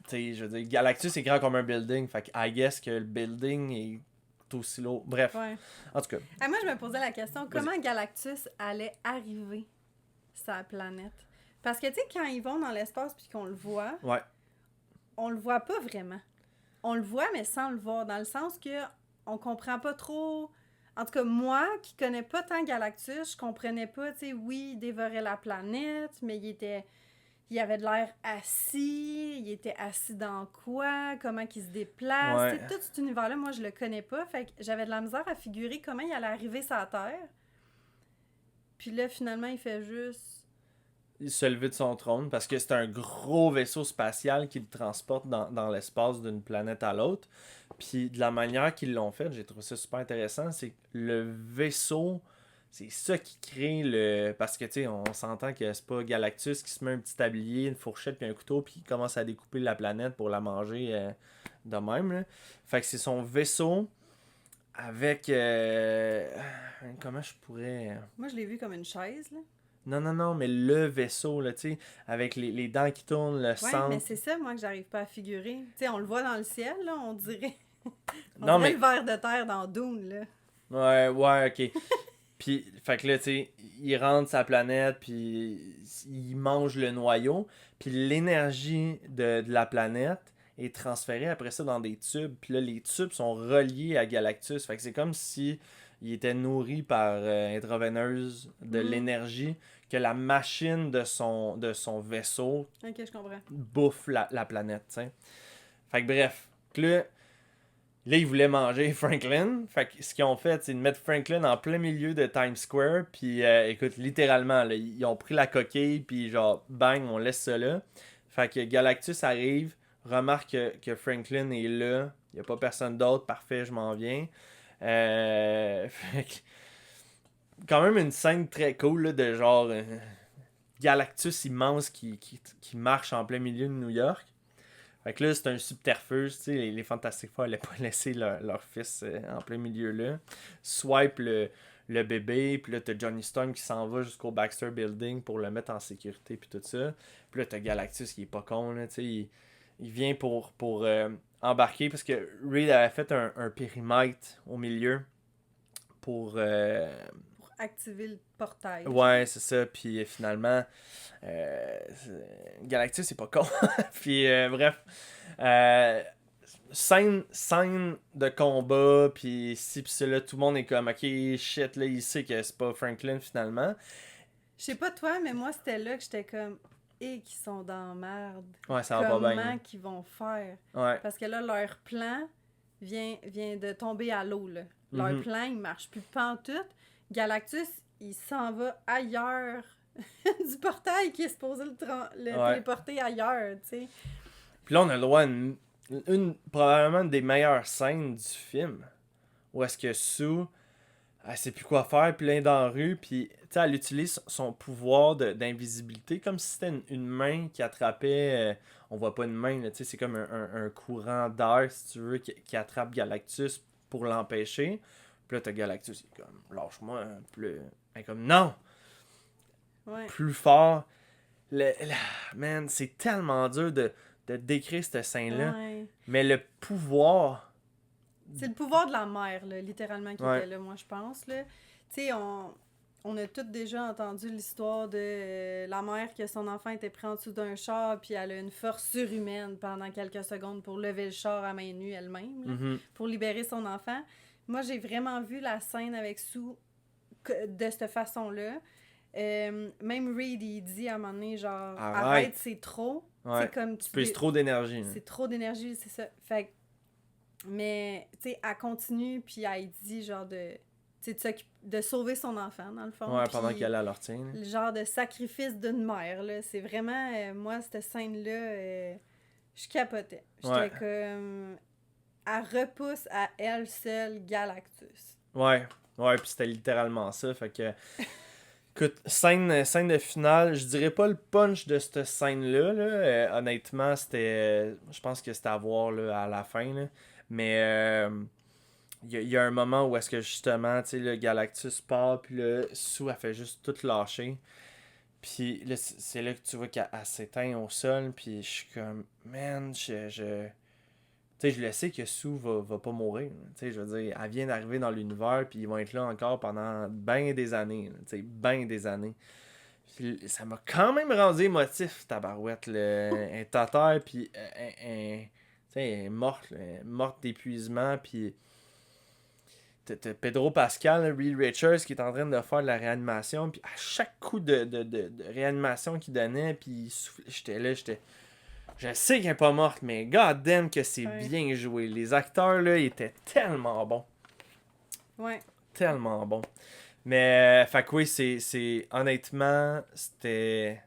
T'sais, je veux dire, Galactus est grand comme un building, fait que I guess que le building est aussi lourd. Bref, Ouais. en tout cas. Moi, je me posais la question, comment Galactus allait arriver sur la planète? Parce que, tu sais, quand ils vont dans l'espace puis qu'on le voit, Ouais. on le voit pas vraiment. On le voit, mais sans le voir, dans le sens que on comprend pas trop... En tout cas, moi, qui connais pas tant Galactus, je comprenais pas, tu sais, oui, il dévorait la planète, mais il avait de l'air assis, il était assis dans quoi, comment il se déplace. Ouais. Tout cet univers-là, moi, je le connais pas. Fait que j'avais de la misère à figurer comment il allait arriver sur la Terre. Puis là, finalement, il fait juste... Il se lever de son trône parce que c'est un gros vaisseau spatial qui le transporte dans l'espace d'une planète à l'autre. Puis de la manière qu'ils l'ont fait, j'ai trouvé ça super intéressant, c'est que le vaisseau, c'est ça qui crée le... Parce que, tu sais, on s'entend que c'est pas Galactus qui se met un petit tablier, une fourchette puis un couteau, puis il commence à découper la planète pour la manger de même, là. Fait que c'est son vaisseau avec... comment je pourrais... Moi, je l'ai vu comme une chaise, là. Non, mais le vaisseau, là, tu sais, avec les dents qui tournent, le Ouais, centre. mais c'est ça, moi, que j'arrive pas à figurer. Tu sais, on le voit dans le ciel, là, on dirait... on Non, dirait mais... le ver de terre dans Dune, là. Ouais, ok. Puis, fait que là, tu sais, il rentre sa planète, puis il mange le noyau, puis l'énergie de la planète est transférée après ça dans des tubes, puis là, les tubes sont reliés à Galactus. Fait que c'est comme si il était nourri par intraveineuse de l'énergie que la machine de son vaisseau Ok, je comprends. bouffe la planète, tu sais. Fait que bref, que là, ils voulaient manger Franklin. Fait que ce qu'ils ont fait, c'est de mettre Franklin en plein milieu de Times Square. Puis, écoute, littéralement, là, ils ont pris la coquille, puis genre, bang, on laisse ça là. Fait que Galactus arrive, remarque que Franklin est là. Il n'y a pas personne d'autre. Parfait, je m'en viens. Fait que... Quand même une scène très cool, là, de genre... Galactus immense qui marche en plein milieu de New York. Fait que là, c'est un subterfuge, tu sais, les Fantastic Four n'allaient pas laisser leur fils en plein milieu là. Swipe le bébé, puis là, t'as Johnny Storm qui s'en va jusqu'au Baxter Building pour le mettre en sécurité, puis tout ça. Puis là, t'as Galactus qui est pas con, là, tu sais, il vient pour embarquer, parce que Reed avait fait un périmètre au milieu pour... Activer le portail. Ouais, c'est ça. Puis finalement, Galactus, c'est pas con. Puis bref, scène de combat, puis si pis c'est là, tout le monde est comme, ok, shit, là, il sait que c'est pas Franklin finalement. Je sais pas toi, mais moi, c'était là que j'étais comme... Et qui sont dans la merde. Ouais, ça va pas bien. Comment qu'ils vont faire? Ouais. Parce que là, leur plan vient de tomber à l'eau, là. Leur plan, il marche plus pantoute. Galactus, il s'en va ailleurs du portail qui est supposé le téléporter ailleurs, tu sais. Puis là, on a le droit à probablement une des meilleures scènes du film. Où est-ce que Sue, elle sait plus quoi faire, puis là, elle est dans la rue, puis elle utilise son pouvoir d'invisibilité comme si c'était une main qui attrapait... on voit pas une main, là, c'est comme un courant d'air, si tu veux, qui attrape Galactus pour l'empêcher. Puis là, t'as Galactus, il est comme, lâche-moi. Puis là, elle est comme, non! Ouais. Plus fort. Man, c'est tellement dur de décrire cette scène-là. Ouais. Mais le pouvoir... C'est le pouvoir de la mère, là, littéralement, qui Ouais. était là, moi, je pense. Tu sais, on a toutes déjà entendu l'histoire de la mère que son enfant était pris en dessous d'un char, puis elle a une force surhumaine pendant quelques secondes pour lever le char à main nue elle-même, là, Mhm. pour libérer son enfant. Moi, j'ai vraiment vu la scène avec Sue de cette façon-là. Même Reed, il dit à un moment donné, genre, arrête, c'est trop. Ouais. C'est comme Tu peux trop d'énergie. Là. C'est trop d'énergie, c'est ça. Fait que, mais, tu sais, elle continue, puis elle dit, genre, de sauver son enfant, dans le fond. Ouais, puis pendant qu'elle a leur tien. le genre de sacrifice d'une mère, là. C'est vraiment, moi, cette scène-là, je capotais. J'étais comme... Elle repousse à elle seule Galactus. Ouais, puis c'était littéralement ça. Fait que. Écoute, scène de finale, je dirais pas le punch de cette scène-là. Là. Honnêtement, c'était. Je pense que c'était à voir là, à la fin. Là. Mais il y a un moment où est-ce que justement, tu sais, le Galactus part, puis le Sue, elle fait juste tout lâcher. Puis là, c'est là que tu vois qu'elle s'éteint au sol, puis je suis comme, man, tu sais, je le sais que Sue va pas mourir. Tu sais, je veux dire, elle vient d'arriver dans l'univers, puis ils vont être là encore pendant ben des années. Tu sais, ben des années. Puis ça m'a quand même rendu émotif, tabarouette. Elle est à terre, puis tu sais, elle est morte. Elle est morte d'épuisement, puis t'as Pedro Pascal, Reed Richards, qui est en train de faire de la réanimation, puis à chaque coup de réanimation qu'il donnait, puis j'étais là, je sais qu'elle est pas morte, mais god damn que c'est bien joué. Les acteurs, là, ils étaient tellement bons. Ouais. Tellement bons. Mais, fait que oui, c'est honnêtement, c'était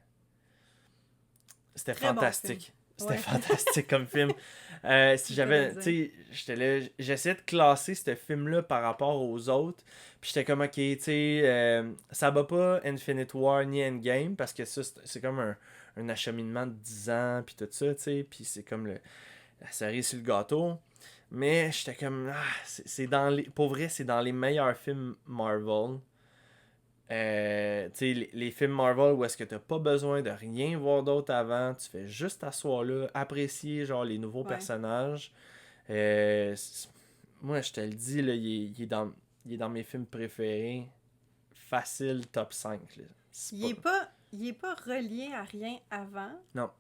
Très fantastique. Bon C'était Ouais. fantastique comme film. Si j'avais, tu sais, j'étais là, j'essayais de classer ce film-là par rapport aux autres. Puis j'étais comme, ok, tu sais, ça bat pas Infinite War ni Endgame parce que ça, c'est comme un acheminement de 10 ans, puis tout ça, tu sais. Puis c'est comme la cerise sur le gâteau. Mais j'étais comme, c'est dans les. Pour vrai, c'est dans les meilleurs films Marvel. Tu sais, les films Marvel où est-ce que t'as pas besoin de rien voir d'autre avant, tu fais juste t'asseoir là, apprécier genre les nouveaux Ouais. personnages. Moi, je te le dis, là, il est dans mes films préférés. Facile top 5. Là. Il est pas relié à rien avant. Non.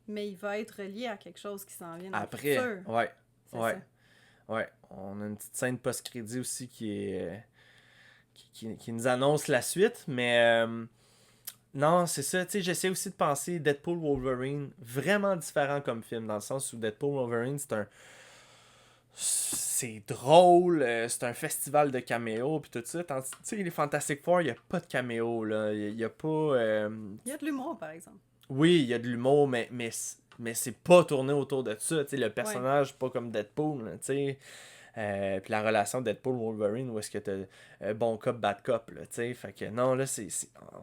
Mais il va être relié à quelque chose qui s'en vient dans Après, le futur. ouais. C'est Ouais. ça. Ouais. On a une petite scène post-crédit aussi qui est. Qui nous annonce la suite, mais non, c'est ça, tu sais, j'essaie aussi de penser Deadpool Wolverine, vraiment différent comme film, dans le sens où Deadpool Wolverine, c'est drôle, c'est un festival de caméos, puis tout ça, tandis tu sais, les Fantastic Four, il n'y a pas de caméos, là, il y a pas... Il y a de l'humour, par exemple. Oui, il y a de l'humour, mais c'est pas tourné autour de ça, tu sais, le personnage, pas comme Deadpool, là, tu sais... puis la relation Deadpool-Wolverine, où est-ce que t'as bon cop, bad cop, là, tu sais. Fait que non, là,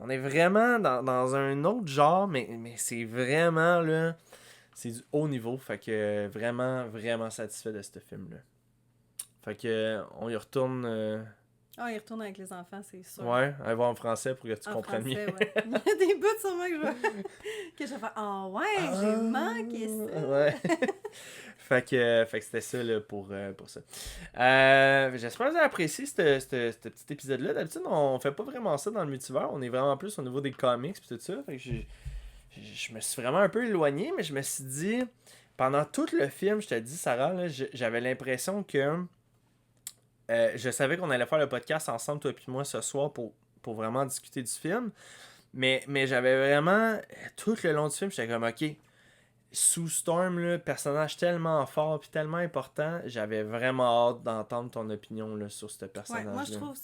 on est vraiment dans un autre genre, mais c'est vraiment, là, c'est du haut niveau. Fait que vraiment, vraiment satisfait de ce film-là. Fait que on y retourne, Ah, il retourne avec les enfants, c'est sûr. ouais, allez voir en français pour que tu En comprennes français, mieux. ouais. Il y a des bouts sûrement que que je vais faire « Ah ouais, j'ai manqué ça! » Ouais. fait que c'était ça là, pour ça. J'espère que vous avez apprécié ce petit épisode-là. D'habitude, on fait pas vraiment ça dans le multivers. On est vraiment plus au niveau des comics et tout ça. Fait que je me suis vraiment un peu éloigné, mais je me suis dit, pendant tout le film, je te dis, Sarah, là, j'avais l'impression que je savais qu'on allait faire le podcast ensemble, toi et moi, ce soir pour vraiment discuter du film. Mais j'avais vraiment, tout le long du film, j'étais comme, ok, Sue Storm, là, personnage tellement fort puis tellement important, j'avais vraiment hâte d'entendre ton opinion là, sur ce Ouais, personnage-là. moi je trouve que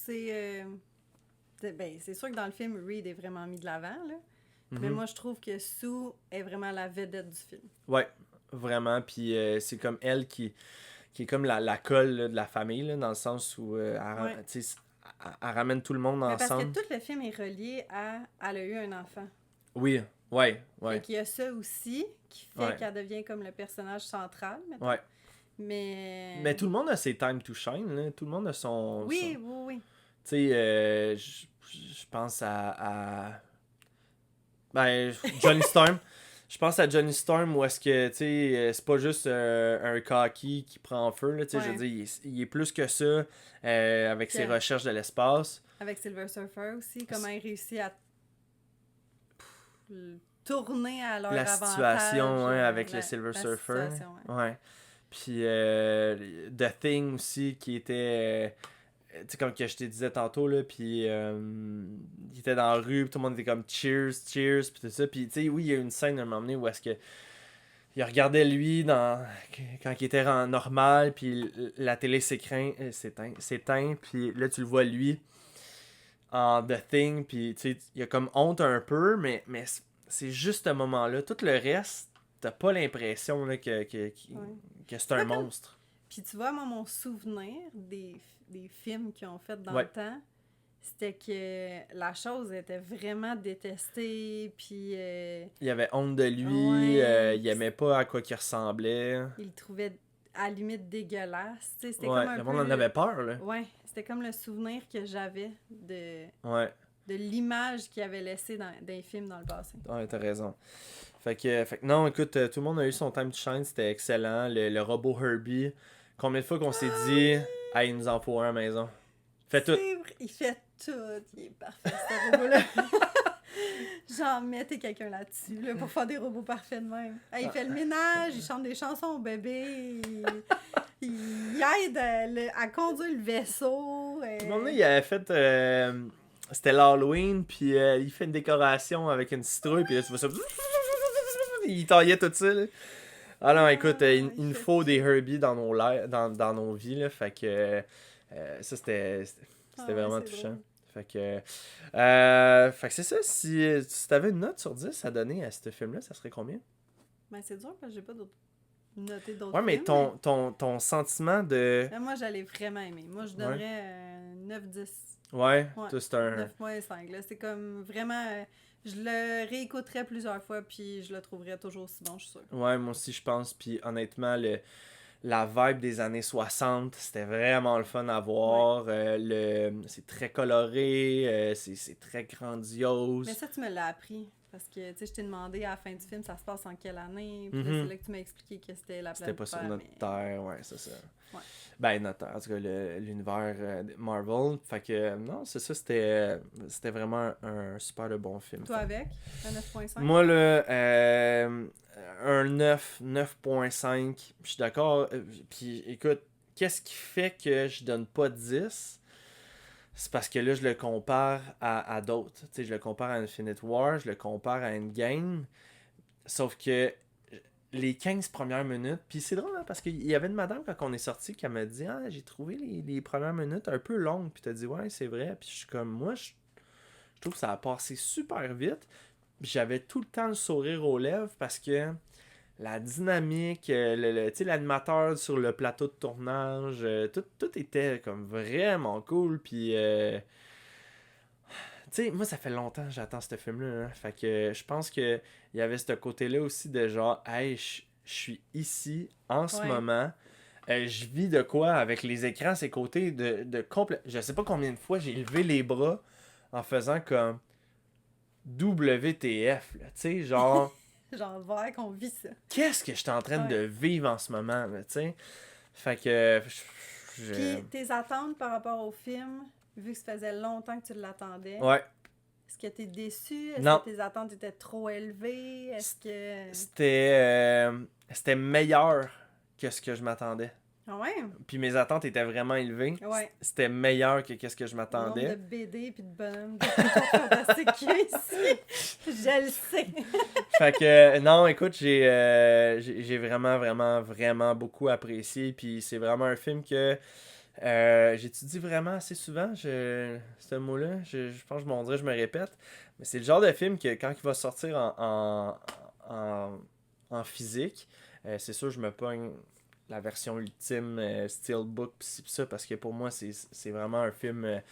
c'est sûr que dans le film, Reed est vraiment mis de l'avant, là. Mais moi je trouve que Sue est vraiment la vedette du film. Ouais, vraiment. Puis c'est comme elle qui est comme la colle là, de la famille, là, dans le sens où tu sais, elle ramène tout le monde Mais parce ensemble. que tout le film est relié à elle a eu un enfant. Oui, ouais. Fait qu'il y a ça aussi qui fait qu'elle devient comme le personnage central, mettons. Ouais. Mais tout le monde a ses time to shine, là. Tout le monde a son... Oui, oui. Tu sais, je pense à... Ben, Johnny Storm. Je pense à Johnny Storm où est-ce que, tu sais, c'est pas juste un coquille qui prend feu, là, tu sais, je veux dire, il est plus que ça avec ses recherches de l'espace. Avec Silver Surfer aussi, comment il réussit à tourner à leur avantage. La situation, avec le Silver Surfer. Ouais. Puis The Thing aussi, qui était... tu sais, comme que je te disais tantôt, là, puis il était dans la rue, puis tout le monde était comme cheers, puis tout ça. Puis, tu sais, oui, il y a une scène à un moment donné où est-ce que il regardait lui quand il était en normal, puis la télé s'éteint, puis là, tu le vois lui en The Thing, puis, tu sais, il a comme honte un peu, mais c'est juste ce moment-là. Tout le reste, t'as pas l'impression là, que c'est un monstre. Puis tu vois, moi, mon souvenir des films qu'ils ont fait dans le temps, c'était que la chose était vraiment détestée, puis... il avait honte de lui, il aimait pas à quoi qu'il ressemblait. Il le trouvait à la limite dégueulasse, tu sais, c'était comme un peu... Le monde en avait peur, là. Ouais, c'était comme le souvenir que j'avais de l'image qu'il avait laissée dans les films dans le passé. Ouais, t'as raison. Fait que non, écoute, tout le monde a eu son time to shine, c'était excellent. Le robot Herbie, combien de fois qu'on s'est dit, hey, il nous en faut un à la maison. Fait tout. Il fait tout, il est parfait, ce robot-là. Genre, mettez quelqu'un là-dessus, là, pour faire des robots parfaits de même. Hey, il fait le ménage, il chante des chansons au bébé, il aide à conduire le vaisseau. À un moment donné, il avait fait... c'était l'Halloween, puis il fait une décoration avec une citrouille, puis là, tu vois ça... Il taillait tout ça, là. Ah non, écoute, il nous faut des Herbie dans nos vies, là, fait que ça, c'était vraiment touchant. Drôle. Fait que c'est ça, si tu avais une note sur 10 à donner à ce film-là, ça serait combien? Ben, c'est dur parce que j'ai pas noté d'autres Ouais, mais films. ton sentiment de... Moi, j'allais vraiment aimer. Moi, je donnerais 9-10. Ouais, Ouais. toi, c'est un... 9.5. Là. C'est comme vraiment... je le réécouterais plusieurs fois, puis je le trouverais toujours aussi bon, je suis sûre. Ouais, moi aussi, je pense. Puis honnêtement, la vibe des années 60, c'était vraiment le fun à voir. C'est très coloré, c'est très grandiose. Mais ça, tu me l'as appris. Parce que, tu sais, je t'ai demandé à la fin du film, ça se passe en quelle année. Puis là, Mhm. c'est là que tu m'as expliqué que c'était la C'était planète pas sur Terre, notre mais- Terre, ouais, c'est ça. Ouais. Ben, notre Terre, en tout cas, l'univers Marvel. Fait que, non, c'est ça, c'était vraiment un super de bon film. Toi avec, un 9.5? Moi, là, un 9.5, je suis d'accord. Puis, écoute, qu'est-ce qui fait que je donne pas 10? C'est parce que là, je le compare à d'autres. Tu sais, je le compare à Infinite War, je le compare à Endgame. Sauf que les 15 premières minutes, puis c'est drôle, hein, parce qu'il y avait une madame quand on est sorti qui m'a dit « Ah, j'ai trouvé les premières minutes un peu longues. » Puis t'as dit « Ouais, c'est vrai. » Puis je suis comme, moi, je trouve que ça a passé super vite. Puis j'avais tout le temps le sourire aux lèvres parce que la dynamique, tu sais, l'animateur sur le plateau de tournage, tout était comme vraiment cool. Puis, tu sais, moi, ça fait longtemps que j'attends ce film-là. Hein. Fait que je pense que il y avait ce côté-là aussi de genre, hey, je suis ici en ce Ouais. moment. Je vis de quoi avec les écrans, ces côtés de complet. Je sais pas combien de fois j'ai levé les bras en faisant comme WTF, là. Tu sais, genre, Genre, voir qu'on vit ça. qu'est-ce que je suis en train de Ouais. vivre en ce moment, là, tu sais. Fait que, Puis tes attentes par rapport au film, vu que ça faisait longtemps que tu l'attendais, ouais, est-ce que t'es déçu? Est-ce Non. que tes attentes étaient trop élevées? Est-ce que... c'était meilleur que ce que je m'attendais. Ah ouais? Puis mes attentes étaient vraiment élevées. Ouais. C'était meilleur que qu'est-ce que je Le nombre m'attendais. de BD puis de bonhommes de fantastique qu'il y a ici. Je le sais. Fait que, non, écoute, j'ai vraiment, vraiment, vraiment beaucoup apprécié. Puis c'est vraiment un film que j'étudie vraiment assez souvent. Ce mot-là, je pense que on dirait que je me répète. Mais c'est le genre de film que quand il va sortir en physique, c'est sûr, je me pogne la version ultime Steelbook pis ci pis ça parce que pour moi c'est vraiment un film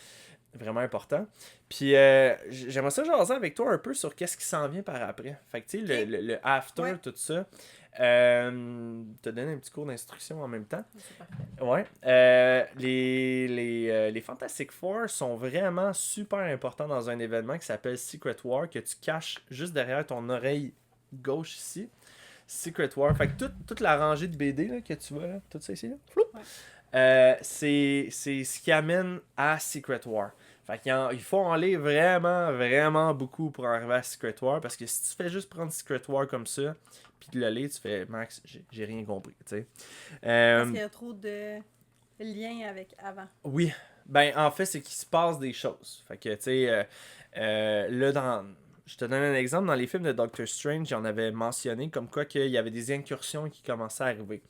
vraiment important. Puis j'aimerais ça jaser avec toi un peu sur qu'est-ce qui s'en vient par après. Fait que tu sais, le after, Ouais. tout ça. Te donner un petit cours d'instruction en même temps. C'est parfait. Ouais. Les Fantastic Four sont vraiment super importants dans un événement qui s'appelle Secret War que tu caches juste derrière ton oreille gauche ici. Secret War. Fait que toute la rangée de BD là, que tu vois, là, tout ça ici, là, flou, c'est ce qui amène à Secret War. Fait qu'il faut en lire vraiment, vraiment beaucoup pour arriver à Secret War. Parce que si tu fais juste prendre Secret War comme ça, puis de le lire, tu fais Max, j'ai rien compris. Tu sais. Parce qu'il y a trop de liens avec avant. Oui, ben en fait, c'est qu'il se passe des choses. Fait que, tu sais, là, je te donne un exemple, dans les films de Doctor Strange, j'en avais mentionné comme quoi qu'il y avait des incursions qui commençaient à arriver.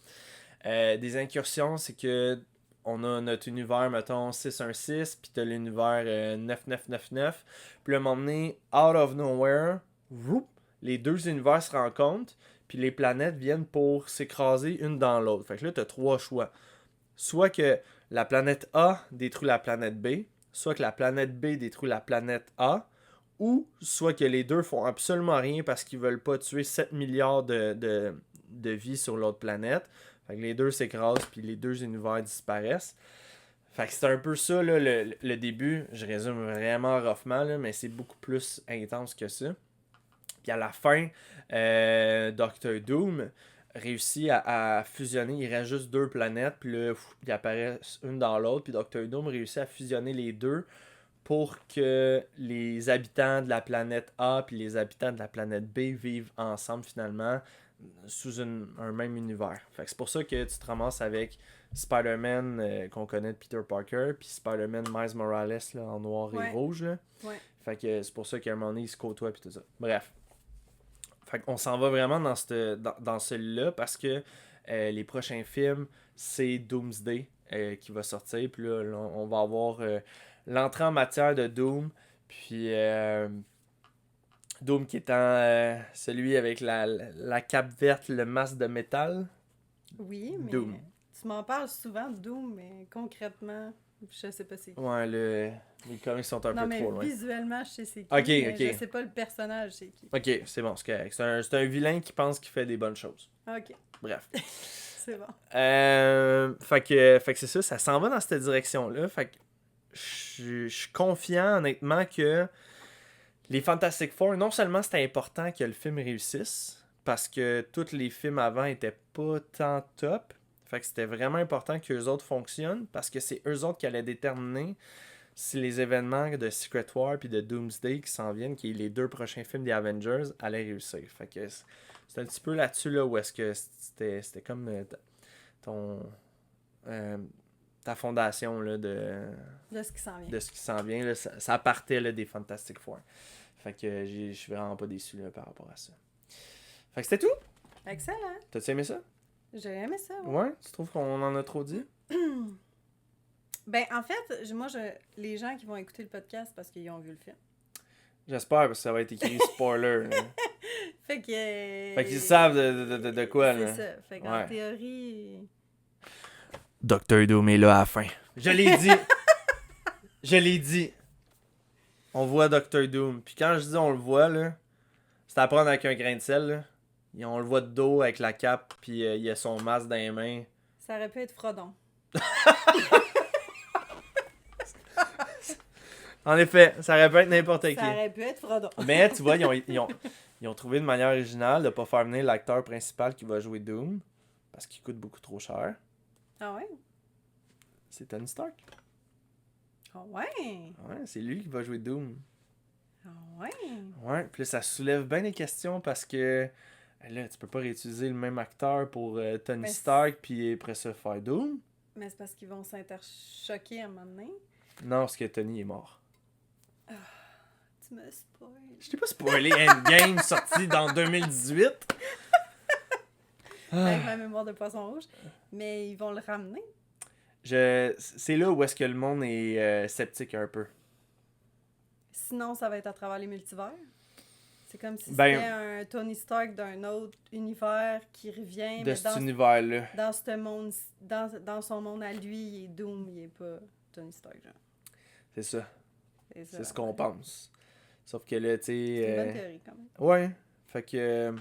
Des incursions, c'est que on a notre univers, mettons, 616, puis t'as l'univers 9999. Puis là, à un moment donné, out of nowhere, whoop, les deux univers se rencontrent, puis les planètes viennent pour s'écraser une dans l'autre. Fait que là, t'as trois choix. Soit que la planète A détruit la planète B, soit que la planète B détruit la planète A, ou soit que les deux font absolument rien parce qu'ils veulent pas tuer 7 milliards de vies sur l'autre planète. Fait que les deux s'écrasent puis les deux univers disparaissent. Fait que c'est un peu ça là, le début. Je résume vraiment roughement, là, mais c'est beaucoup plus intense que ça. Puis à la fin, Doctor Doom réussit à fusionner. Il reste juste deux planètes, puis là, ils apparaissent une dans l'autre. Puis Doctor Doom réussit à fusionner les deux pour que les habitants de la planète A puis les habitants de la planète B vivent ensemble finalement sous un même univers. Fait que c'est pour ça que tu te ramasses avec Spider-Man qu'on connaît de Peter Parker, puis Spider-Man Miles Morales là, en noir et rouge. Là. Ouais. Fait que c'est pour ça qu'à un moment donné, ils se côtoient puis tout ça. Bref. Fait qu'on s'en va vraiment dans celui-là parce que les prochains films, c'est Doomsday qui va sortir. Puis là, on va avoir l'entrée en matière de Doom. Puis Doom qui étant celui avec la cape verte, le masque de métal. Oui, mais Doom. tu m'en parles souvent de Doom, mais concrètement, je sais pas c'est qui. Ouais, les comics sont un Non, peu mais trop loin. visuellement, je sais c'est qui, Ok, mais ok. je sais pas le personnage c'est qui. Ok, c'est bon, c'est correct. C'est un vilain qui pense qu'il fait des bonnes choses. Ok, Bref. c'est bon. Fait que c'est ça s'en va dans cette direction-là. Fait que je suis confiant, honnêtement, que les Fantastic Four, non seulement c'était important que le film réussisse, parce que tous les films avant étaient pas tant top. Fait que c'était vraiment important qu'eux autres fonctionnent, parce que c'est eux autres qui allaient déterminer si les événements de Secret War puis de Doomsday qui s'en viennent, qui est les 2 prochains films des Avengers, allaient réussir. Fait que c'est un petit peu là-dessus là, où est-ce que c'était comme ta fondation là, De ce qui s'en vient. de ce qui s'en vient. Là, ça partait là, des Fantastic Four. Fait que je suis vraiment pas déçu là, par rapport à ça. Fait que c'était tout. Excellent. T'as-tu aimé ça? J'ai aimé ça. Ouais. Ouais? Tu trouves qu'on en a trop dit? Ben, en fait, les gens qui vont écouter le podcast parce qu'ils ont vu le film. J'espère, parce que ça va être écrit spoiler. Là. Fait que. Fait qu'ils savent de quoi. C'est Là. ça. Fait qu'en Ouais. théorie. Dr. Doom est là à la fin. Je l'ai dit. Je l'ai dit. On voit Dr. Doom. Puis quand je dis on le voit, là, c'est à prendre avec un grain de sel. Là. Et on le voit de dos avec la cape, puis il a son masque dans les mains. Ça aurait pu être Frodon. En effet, ça aurait pu être n'importe qui. Ça aurait pu être Frodon. Mais tu vois, ils ont trouvé une manière originale de pas faire venir l'acteur principal qui va jouer Doom. Parce qu'il coûte beaucoup trop cher. Ah ouais? C'est Tony Stark. Ah ouais? Ouais, c'est lui qui va jouer Doom. Ah ouais? Ouais, puis là, ça soulève bien des questions parce que là, tu peux pas réutiliser le même acteur pour Tony Mais Stark puis après ça faire Doom. Mais c'est parce qu'ils vont s'interchoquer à un moment donné. Non, parce que Tony est mort. Tu me spoil. Je t'ai pas spoilé Endgame sorti dans 2018. Avec ma mémoire de poisson rouge. Mais ils vont le ramener. C'est là où est-ce que le monde est sceptique un peu. Sinon, ça va être à travers les multivers. C'est comme si Ben- c'était un Tony Stark d'un autre univers qui revient. De mais cet univers-là. dans ce monde, dans son monde à lui, il est Doom, il est pas Tony Stark. Genre. C'est ça. C'est ça. C'est ce qu'on pense. Sauf que là, tu sais... C'est une bonne théorie quand même. Ouais. Fait que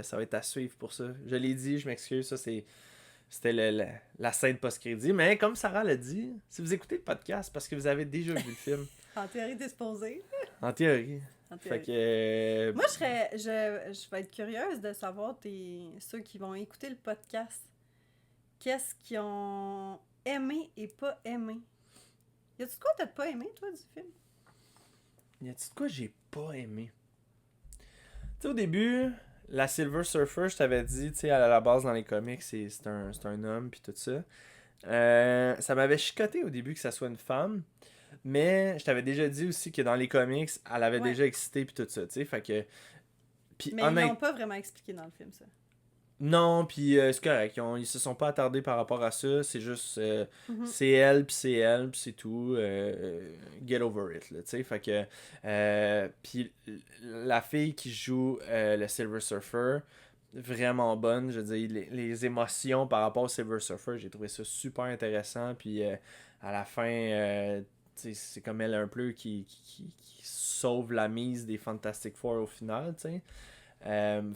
ça va être à suivre pour ça. Je l'ai dit, je m'excuse, ça c'était la scène post-crédit. Mais comme Sarah l'a dit, si vous écoutez le podcast parce que vous avez déjà vu le film, En théorie, t'es supposé. en théorie. En Fait théorie. que... Moi, je vais être curieuse de savoir ceux qui vont écouter le podcast. Qu'est-ce qu'ils ont aimé et pas aimé? Y a-tu de quoi t'as pas aimé, toi, du film? Y a-tu de quoi j'ai pas aimé? Tu sais, au début, la Silver Surfer, je t'avais dit, tu sais, à la base dans les comics, c'est un homme, puis tout ça. Ça m'avait chicoté au début que ça soit une femme. Mais je t'avais déjà dit aussi que dans les comics, elle avait Ouais. déjà existé, puis tout ça, tu sais. Fait que. Puis Mais ils l'ont pas vraiment expliqué dans le film, ça. Non, puis c'est correct. Ils se sont pas attardés par rapport à ça. C'est juste. Mhm. C'est elle, puis c'est tout. Get over it, là, tu sais. Fait que. Puis la fille qui joue le Silver Surfer, vraiment bonne. Je veux dire, les émotions par rapport au Silver Surfer, j'ai trouvé ça super intéressant. Puis à la fin, tu sais, c'est comme elle un peu qui sauve la mise des Fantastic Four au final, tu sais.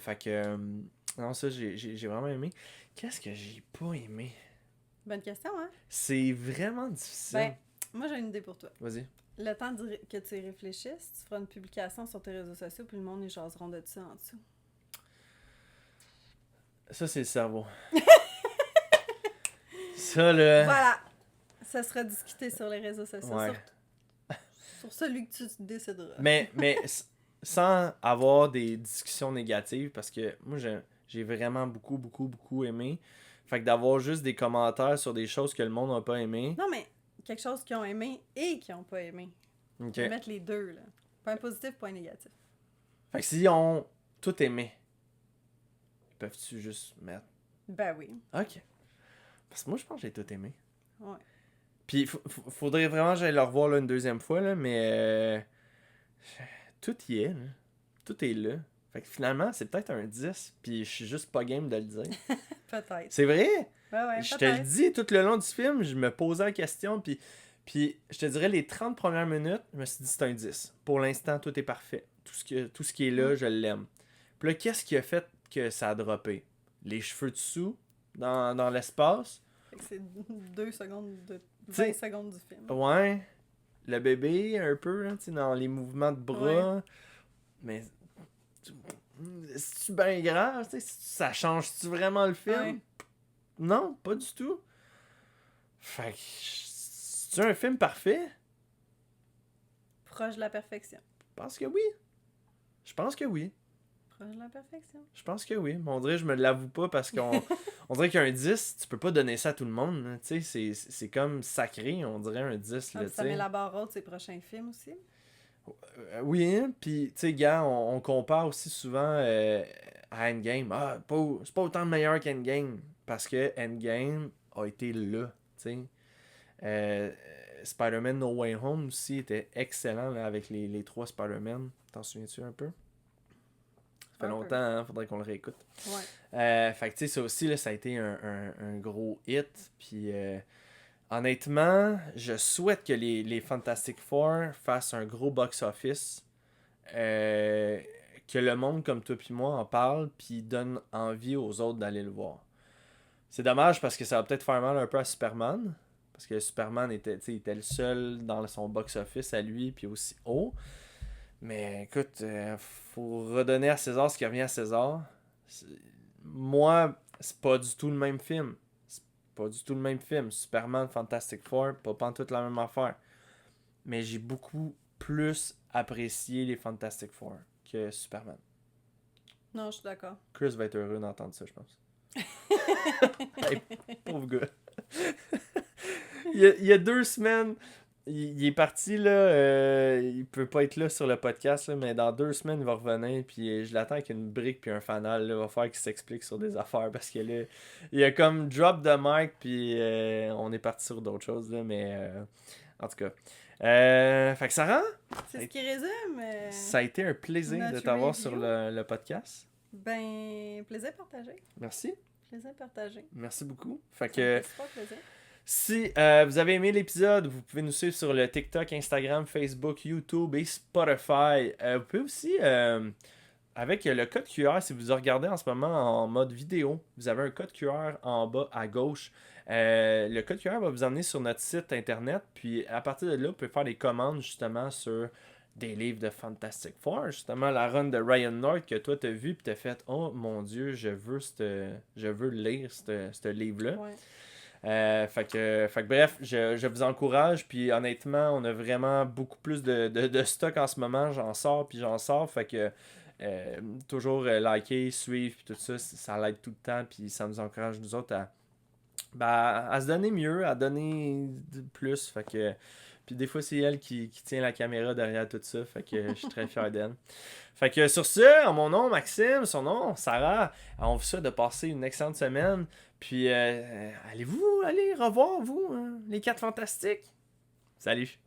Fait que. Non, ça, j'ai vraiment aimé. Qu'est-ce que j'ai pas aimé? Bonne question, hein? C'est vraiment difficile. Ben, moi, j'ai une idée pour toi. Vas-y. Le temps que tu y réfléchisses, tu feras une publication sur tes réseaux sociaux, puis le monde, ils jaseront de ça en dessous. Ça, c'est le cerveau. Ça, là... Voilà! Ça sera discuté sur les réseaux sociaux. Ouais. Sur celui que tu décideras. Mais sans avoir des discussions négatives, parce que moi, j'ai vraiment beaucoup aimé. Fait que d'avoir juste des commentaires sur des choses que le monde n'a pas aimé. Non, mais quelque chose qu'ils ont aimé et qu'ils n'ont pas aimé. OK. Tu peux mettre les deux, là. Point positif, point négatif. Fait que s'ils ont tout aimé, peuvent-tu juste mettre... Ben oui. OK. Parce que moi, je pense que j'ai tout aimé. Ouais. Puis, faudrait vraiment que j'aille le revoir là, une deuxième fois, là, mais tout y est. Là. tout est là. Fait que finalement, c'est peut-être un 10, puis je suis juste pas game de le dire. Peut-être. C'est vrai? Ouais, Je te le peut-être. dis, tout le long du film, je me posais la question, puis je te dirais, les 30 premières minutes, je me suis dit, c'est un 10. Pour l'instant, tout est parfait. Tout ce qui est là, je l'aime. Puis là, qu'est-ce qui a fait que ça a droppé? Les cheveux dessous, dans l'espace. Fait que c'est 2 secondes de 20 T'sais, secondes du film. Ouais. Le bébé, un peu, hein, tu sais, dans les mouvements de bras. Mais c'est-tu bien grave? Tu sais, ça change-tu vraiment le film? Ouais. Non, pas du tout. Fait que, c'est un film parfait? Proche de la perfection. Je pense que oui. Je pense que oui. Proche de la perfection. Je pense que oui. Mais on dirait que je me l'avoue pas parce qu'on on dirait qu'un 10, tu peux pas donner ça à tout le monde. Hein. Tu sais, c'est comme sacré, on dirait un 10. Ah, Là, puis ça tu sais. met la barre haute ses prochains films aussi. Oui, hein, puis tu sais, gars, on compare aussi souvent à Endgame. Ah, c'est pas autant meilleur qu'Endgame. Parce que Endgame a été là, tu sais. Spider-Man No Way Home aussi était excellent là, avec les 3 Spider-Man. T'en souviens-tu un peu? Ça fait Un peu. longtemps, hein, faudrait qu'on le réécoute. Ouais. Fait que tu sais, ça aussi, là, ça a été un gros hit. Puis honnêtement, je souhaite que les Fantastic Four fassent un gros box-office. Que le monde comme toi puis moi en parle, puis donne envie aux autres d'aller le voir. C'est dommage parce que ça va peut-être faire mal un peu à Superman. Parce que Superman était le seul dans son box-office à lui, puis aussi haut. Mais écoute, faut redonner à César ce qui revient à César. Moi, c'est pas du tout le même film. C'est pas du tout le même film. Superman, Fantastic Four, pas toute la même affaire. Mais j'ai beaucoup plus apprécié les Fantastic Four que Superman. Non, je suis d'accord. Chris va être heureux d'entendre ça, je pense. Hey, pauvre gars. il y a 2 semaines, il est parti, là. Il peut pas être là sur le podcast, là, mais dans 2 semaines, il va revenir. Puis je l'attends avec une brique puis un fanal. Là, il va falloir qu'il s'explique sur des affaires parce que là, il a comme drop de mic. Puis on est parti sur d'autres choses. Là, mais en tout cas. Fait que Sarah, C'est ce qui résume. ça a été un plaisir de notre t'avoir review. sur le podcast. Ben, plaisir partagé. Merci. Plaisir partagé. Merci beaucoup. Fait Ça me que fait super plaisir. si vous avez aimé l'épisode, vous pouvez nous suivre sur le TikTok, Instagram, Facebook, YouTube et Spotify. Vous pouvez aussi, avec le code QR, si vous regardez en ce moment en mode vidéo, vous avez un code QR en bas à gauche. Le code QR va vous emmener sur notre site internet. Puis à partir de là, vous pouvez faire des commandes justement sur des livres de Fantastic Four. Justement, la run de Ryan North que toi t'as vu puis t'as fait « Oh mon Dieu, je veux lire ce livre-là. » Ouais. Fait que bref, je vous encourage. Puis honnêtement, on a vraiment beaucoup plus de stock en ce moment. J'en sors. Fait que toujours liker, suivre, puis tout ça, ça l'aide tout le temps. Puis ça nous encourage, nous autres, à se donner mieux, à donner plus. Fait que. Puis des fois, c'est elle qui tient la caméra derrière tout ça. Fait que je suis très fier d'elle. Fait que sur ce, en mon nom, Maxime, son nom, Sarah, on vous souhaite de passer une excellente semaine. Allez revoir, vous, les 4 Fantastiques. Salut!